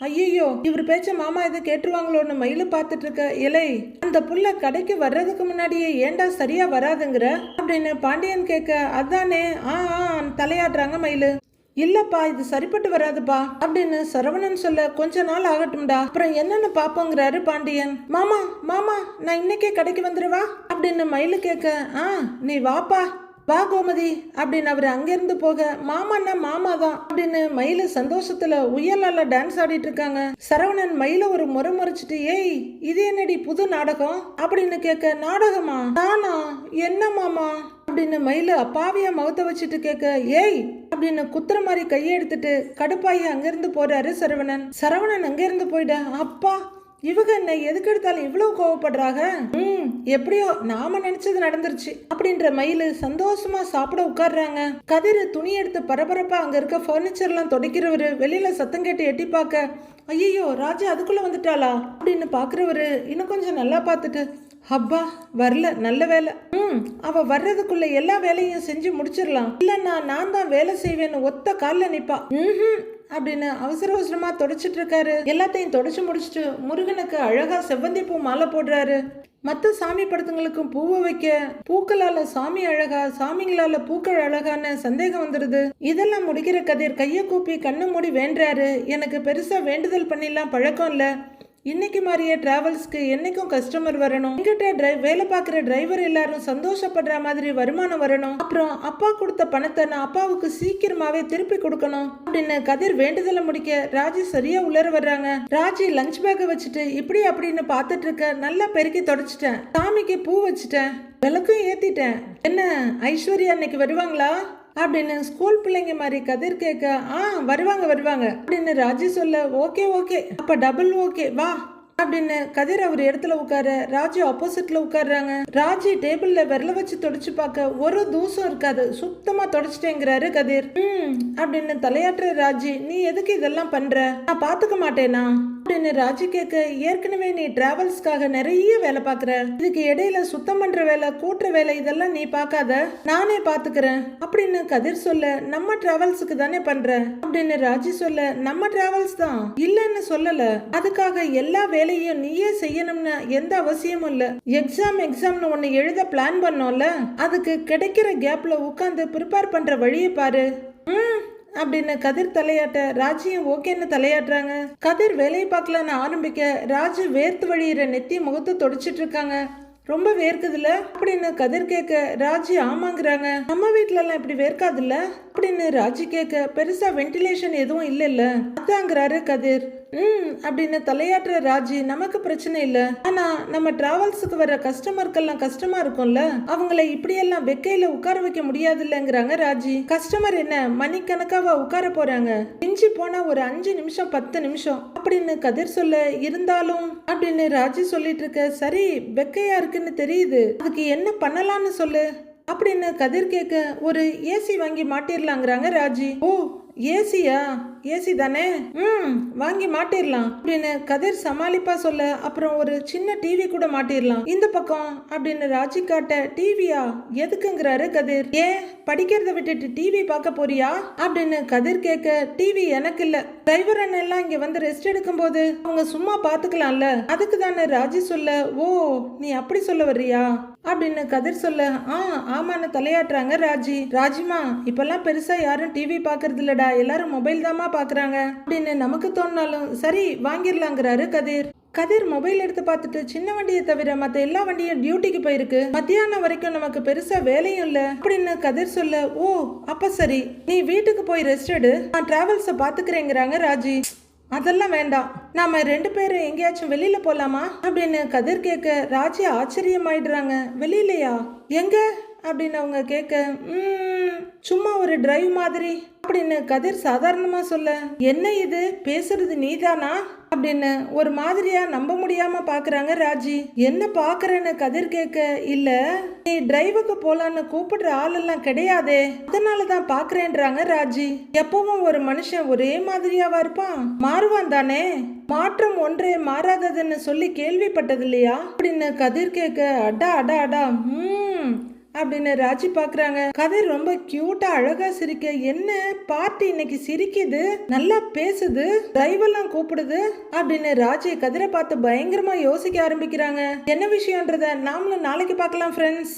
ஐயோ இவர் பேச்ச மாமா எது கேட்டுருவாங்களோன்னு மயிலு பார்த்துட்டு இருக்க, இலை அந்த புள்ள கடைக்கு வர்றதுக்கு முன்னாடியே ஏண்டா சரியா வராதுங்கிற அப்படின்னு பாண்டியன் கேட்க, அதானே தலையாடுறாங்க மயிலு. இல்லப்பா இது சரிப்பட்டு வராதுப்பா அப்படின்னு சரவணன் சொல்ல, கொஞ்ச நாள் ஆகட்டும்டா அப்புறம் என்னன்னு பாப்போங்கிறாரு பாண்டியன். மாமா மாமா நான் இன்னைக்கே கடைக்கு வந்துருவா அப்படின்னு மயிலு கேட்க, நீ வாப்பா வா கோமதி அப்படின்னு அவர் அங்கிருந்து போக, மாமான்னா மாமா தான் அப்படின்னு மயில சந்தோஷத்துல உயலால டான்ஸ் ஆடிட்டு இருக்காங்க. சரவணன் மயில ஒரு முறை முறைச்சிட்டு, ஏய் இது என்னடி புது நாடகம் அப்படின்னு கேட்க, நாடகமா நானா என்ன மாமா அப்படின்னு மயில அப்பாவியா முகத்தை வச்சுட்டு கேட்க, ஏய் அப்படின்னு குத்துற மாதிரி கையை எடுத்துட்டு கடுப்பாயி அங்கிருந்து போறாரு சரவணன். சரவணன் அங்கிருந்து போயிட, அப்பா இவங்க என்ன எதுக்கு எடுத்தாலும் இவ்வளவு கோவப்படுறாங்க. எப்படியோ நாம நினைச்சது நடந்துருச்சு அப்படின்ற மயிலு சந்தோஷமா சாப்பிட உட்கார்றாங்க. கதிர் துணி எடுத்து பரபரப்பா அங்க இருக்க பர்னிச்சர் எல்லாம் துடைக்கிறவரு வெளியில சத்தம் கேட்டு எட்டி பார்க்க, ஐயோ ராஜா அதுக்குள்ள வந்துட்டாளா அப்படின்னு பாக்குறவரு இன்னும் கொஞ்சம் நல்லா பார்த்துட்டு, அப்பா வரல நல்ல வேலை, அவ வர்றதுக்குள்ள எல்லா வேலையும் செஞ்சு முடிச்சிடலாம், இல்லன்னா நான் தான் வேலை செய்வேன்னு ஒத்த காலில் நிப்பா அப்படின்னு அவசர அவசரமா தொடச்சிட்டு இருக்காரு. எல்லாத்தையும் தொடச்சு முடிச்சுட்டு முருகனுக்கு அழகா செவ்வந்தி பூ மாலை போடுறாரு. மற்ற சாமி படத்துங்களுக்கும் பூவை வைக்க பூக்களால சாமி அழகா சாமிங்களால பூக்கள் அழகான்னு சந்தேகம் வந்துடுது. இதெல்லாம் முடிக்கிற கதிர் கையை கூப்பி கண்ணை மூடி வேண்டுறாரு. எனக்கு பெருசா வேண்டுதல் பண்ணிடலாம் பழக்கம் இல்ல, இன்னைக்கு மாதிரியே டிராவல்ஸ்க்கு என்னைக்கும் கஸ்டமர் வரணும், எங்கிட்ட வேலை பார்க்குற டிரைவர் எல்லாரும் சந்தோஷப்படுற மாதிரி வருமானம் வரணும், அப்புறம் அப்பா கொடுத்த பணத்தை நான் அப்பாவுக்கு சீக்கிரமாவே திருப்பி கொடுக்கணும் அப்படின்னு கதிர் வேண்டுதலை முடிக்க ராஜி சரியா உள்ளர வர்றாங்க. ராஜி லஞ்ச் பேக்கை வச்சுட்டு இப்படி அப்படின்னு பார்த்துட்டு இருக்க, நல்லா பெருக்கி தொடச்சிட்டேன், சாமிக்கு பூ வச்சுட்டேன், விளக்கும் ஏத்திட்டேன், என்ன ஐஸ்வர்யா இன்னைக்கு வருவாங்களா அப்படின்னு ஸ்கூல் பிள்ளைங்க மாதிரி கதிர் கேட்க, வருவாங்க வருவாங்க அப்படின்னு ராஜி சொல்ல, ஓகே ஓகே அப்ப டபுள் ஓகே வா அப்படின்னு கதிர் அவர் இடத்துல உட்கார ராஜி ஆப்போசிட்ல உட்கார்றாங்க. ராஜி டேபிள்ல விரல வச்சு தொடச்சு பார்க்க ஒரு தூசம் இருக்காது, சுத்தமா தொடச்சிட்டேங்கிறாரு கதிர். அப்படின்னு தலையாட்டுற ராஜி, நீ எதுக்கு இதெல்லாம் பண்ற, நான் பாத்துக்க மாட்டேனா அப்படின்னு ராஜி கேட்க, ஏற்கனவே நீ டிராவல்ஸ்க்காக நிறைய வேலை பாக்குற, இதுக்கு இடையில சுத்தம் பண்ற வேலை கூட்டுற வேலை இதெல்லாம் நீ பார்க்காத, நானே பாத்துக்கிறேன் அப்படின்னு கதிர் சொல்ல, நம்ம டிராவல்ஸுக்கு தானே பண்ற அப்படின்னு ராஜி சொல்ல, நம்ம டிராவல்ஸ் தான் இல்லன்னு சொல்லல, அதுக்காக எல்லா வேலையும் நீயே செய்யணும்னு எந்த அவசியமும் இல்ல, எக்ஸாம்னு ஒன்னு எழுத பிளான் பண்ணோம்ல, அதுக்கு கிடைக்கிற கேப்ல உட்காந்து ப்ரிப்பேர் பண்ற வழியை பாரு அப்படின்னு கதிர் தலையாட்ட ராஜியும் ஓகேன்னு தலையாட்டுறாங்க. கதிர் வேலையை பார்க்கலான்னு ஆரம்பிக்க ராஜு வேர்த்து வழியிற நெத்தி முகத்தை தொடச்சிட்டு இருக்காங்க. ரொம்ப வேர்க்குதுல அப்படின்னு கதிர் கேட்க, ராஜி ஆமாங்கிறாங்க, நம்ம வீட்டுல எல்லாம் இப்படி வேர்க்காதுல்ல அப்படின்னு ராஜி கேட்க, பெருசா வென்டிலேஷன் எதுவும் இல்ல அதாங்கிறாரு கதிர். அப்படின்னு தலையாட்டுற ராஜி, நமக்கு பிரச்சனை இல்ல, ஆனா நம்ம டிராவல்ஸுக்கு வர கஸ்டமருக்கெல்லாம் கஷ்டமா இருக்கும்ல, அவங்கள இப்படியெல்லாம் வெக்கையில உட்கார வைக்க முடியாதுல்லங்கிறாங்க ராஜி. கஸ்டமர் என்ன மணிக்கணக்காவா உட்கார போறாங்க, மிஞ்சி போனா ஒரு 5 நிமிஷம் 10 நிமிஷம் அப்படின்னு கதிர் சொல்ல, இருந்தாலும் அப்படின்னு ராஜி சொல்லிட்டு இருக்க, சரி வெக்கையா இருக்குன்னு தெரியுது, அதுக்கு என்ன பண்ணலாம்னு சொல்லு அப்படின்னு கதிர் கேட்க, ஒரு ஏசி வாங்கி மாட்டிடலாங்கிறாங்க ராஜி. ஓ ஏசியா, ஏசி தானே, வாங்கி மாட்டிடலாம் அப்படின்னு கதிர் சமாளிப்பா சொல்ல, அப்புறம் ஒரு சின்ன டிவி கூட மாட்டிடலாம் இந்த பக்கம் அப்படின்னு ராஜி காட்ட, டிவியா எதுக்குங்கிறாரு கதிர். ஏன் படிக்கிறத விட்டுட்டு டிவி பார்க்க போறியா அப்படின்னு கதிர் கேட்க, டிவி எனக்கு இல்ல, டிரைவர் அண்ணன் எல்லாம் இங்க வந்து ரெஸ்ட் எடுக்கும் போது அவங்க சும்மா பாத்துக்கலாம்ல, அதுக்கு தானே ராஜி சொல்ல. ஓ நீ அப்படி சொல்ல வர்றியா அப்படின்னு கதிர் சொல்ல, ஆமான்னு தலையாட்டுறாங்க ராஜி. ராஜிமா இப்பெல்லாம் பெருசா யாரும் டிவி பாக்குறது இல்லடா, எல்லாரும் மொபைல் தாமா பாக்குறாங்க அப்படின்னு நமக்கு தோணினாலும் சரி வாங்கிடலாங்கிறாரு கதிர். கதிர் மொபைல் எடுத்து பார்த்துட்டு, சின்ன வண்டியை தவிர மத்த எல்லா வண்டியும் டியூட்டிக்கு போயிருக்கு, மத்தியானம் வரைக்கும் நமக்கு பெருசா வேலையும் இல்ல அப்படின்னு கதிர் சொல்ல, ஓ அப்ப சரி நீ வீட்டுக்கு போய் ரெஸ்ட் எடு, நான் டிராவல்ஸ பாத்துக்கிறேங்கிறாங்க ராஜி. அதெல்லாம் வேண்டாம், நாம 2 பேரும் எங்கேயாச்சும் வெளியில போலாமா அப்படின்னு கதிர் கேட்க, ராஜி ஆச்சரியமாயிடுறாங்க. வெளியிலயா, எங்க அப்படின்னு அவங்க கேட்க, சும்மா ஒரு டிரைவ் மாதிரி அப்படின்னு கதிர் சாதாரணமா சொல்ல, என்ன இது பேசுறது நீதானா அப்படின்னு ஒரு மாதிரியா நம்ப முடியாம பாக்குறாங்க ராஜி. என்ன பாக்குறேன்னு கதிர் கேட்க, இல்ல நீ டிரைவுக்கு போலான்னு கூப்பிடுற ஆளெல்லாம் கிடையாதே, அதனாலதான் பாக்குறேன்றாங்க ராஜி. எப்பவும் ஒரு மனுஷன் ஒரே மாதிரியாவா இருப்பான், மாறுவான் தானே, மாற்றம் ஒன்றே மாறாததுன்னு சொல்லி கேள்விப்பட்டது இல்லையா அப்படின்னு கதிர் கேட்க, அடா அடா அடா அப்படின்னு ராஜி பாக்குறாங்க. கதிர் ரொம்ப கியூட்டா அழகா சிரிக்க, என்ன பார்ட்டி இன்னைக்கு சிரிக்குது, நல்லா பேசுது, டிரைவெல்லாம் கூப்பிடுது அப்படின்னு ராஜி கதிரை பார்த்து பயங்கரமா யோசிக்க ஆரம்பிக்கிறாங்க. என்ன விஷயம்ன்றத நாமளும் நாளைக்கு பார்க்கலாம் ஃப்ரெண்ட்ஸ்.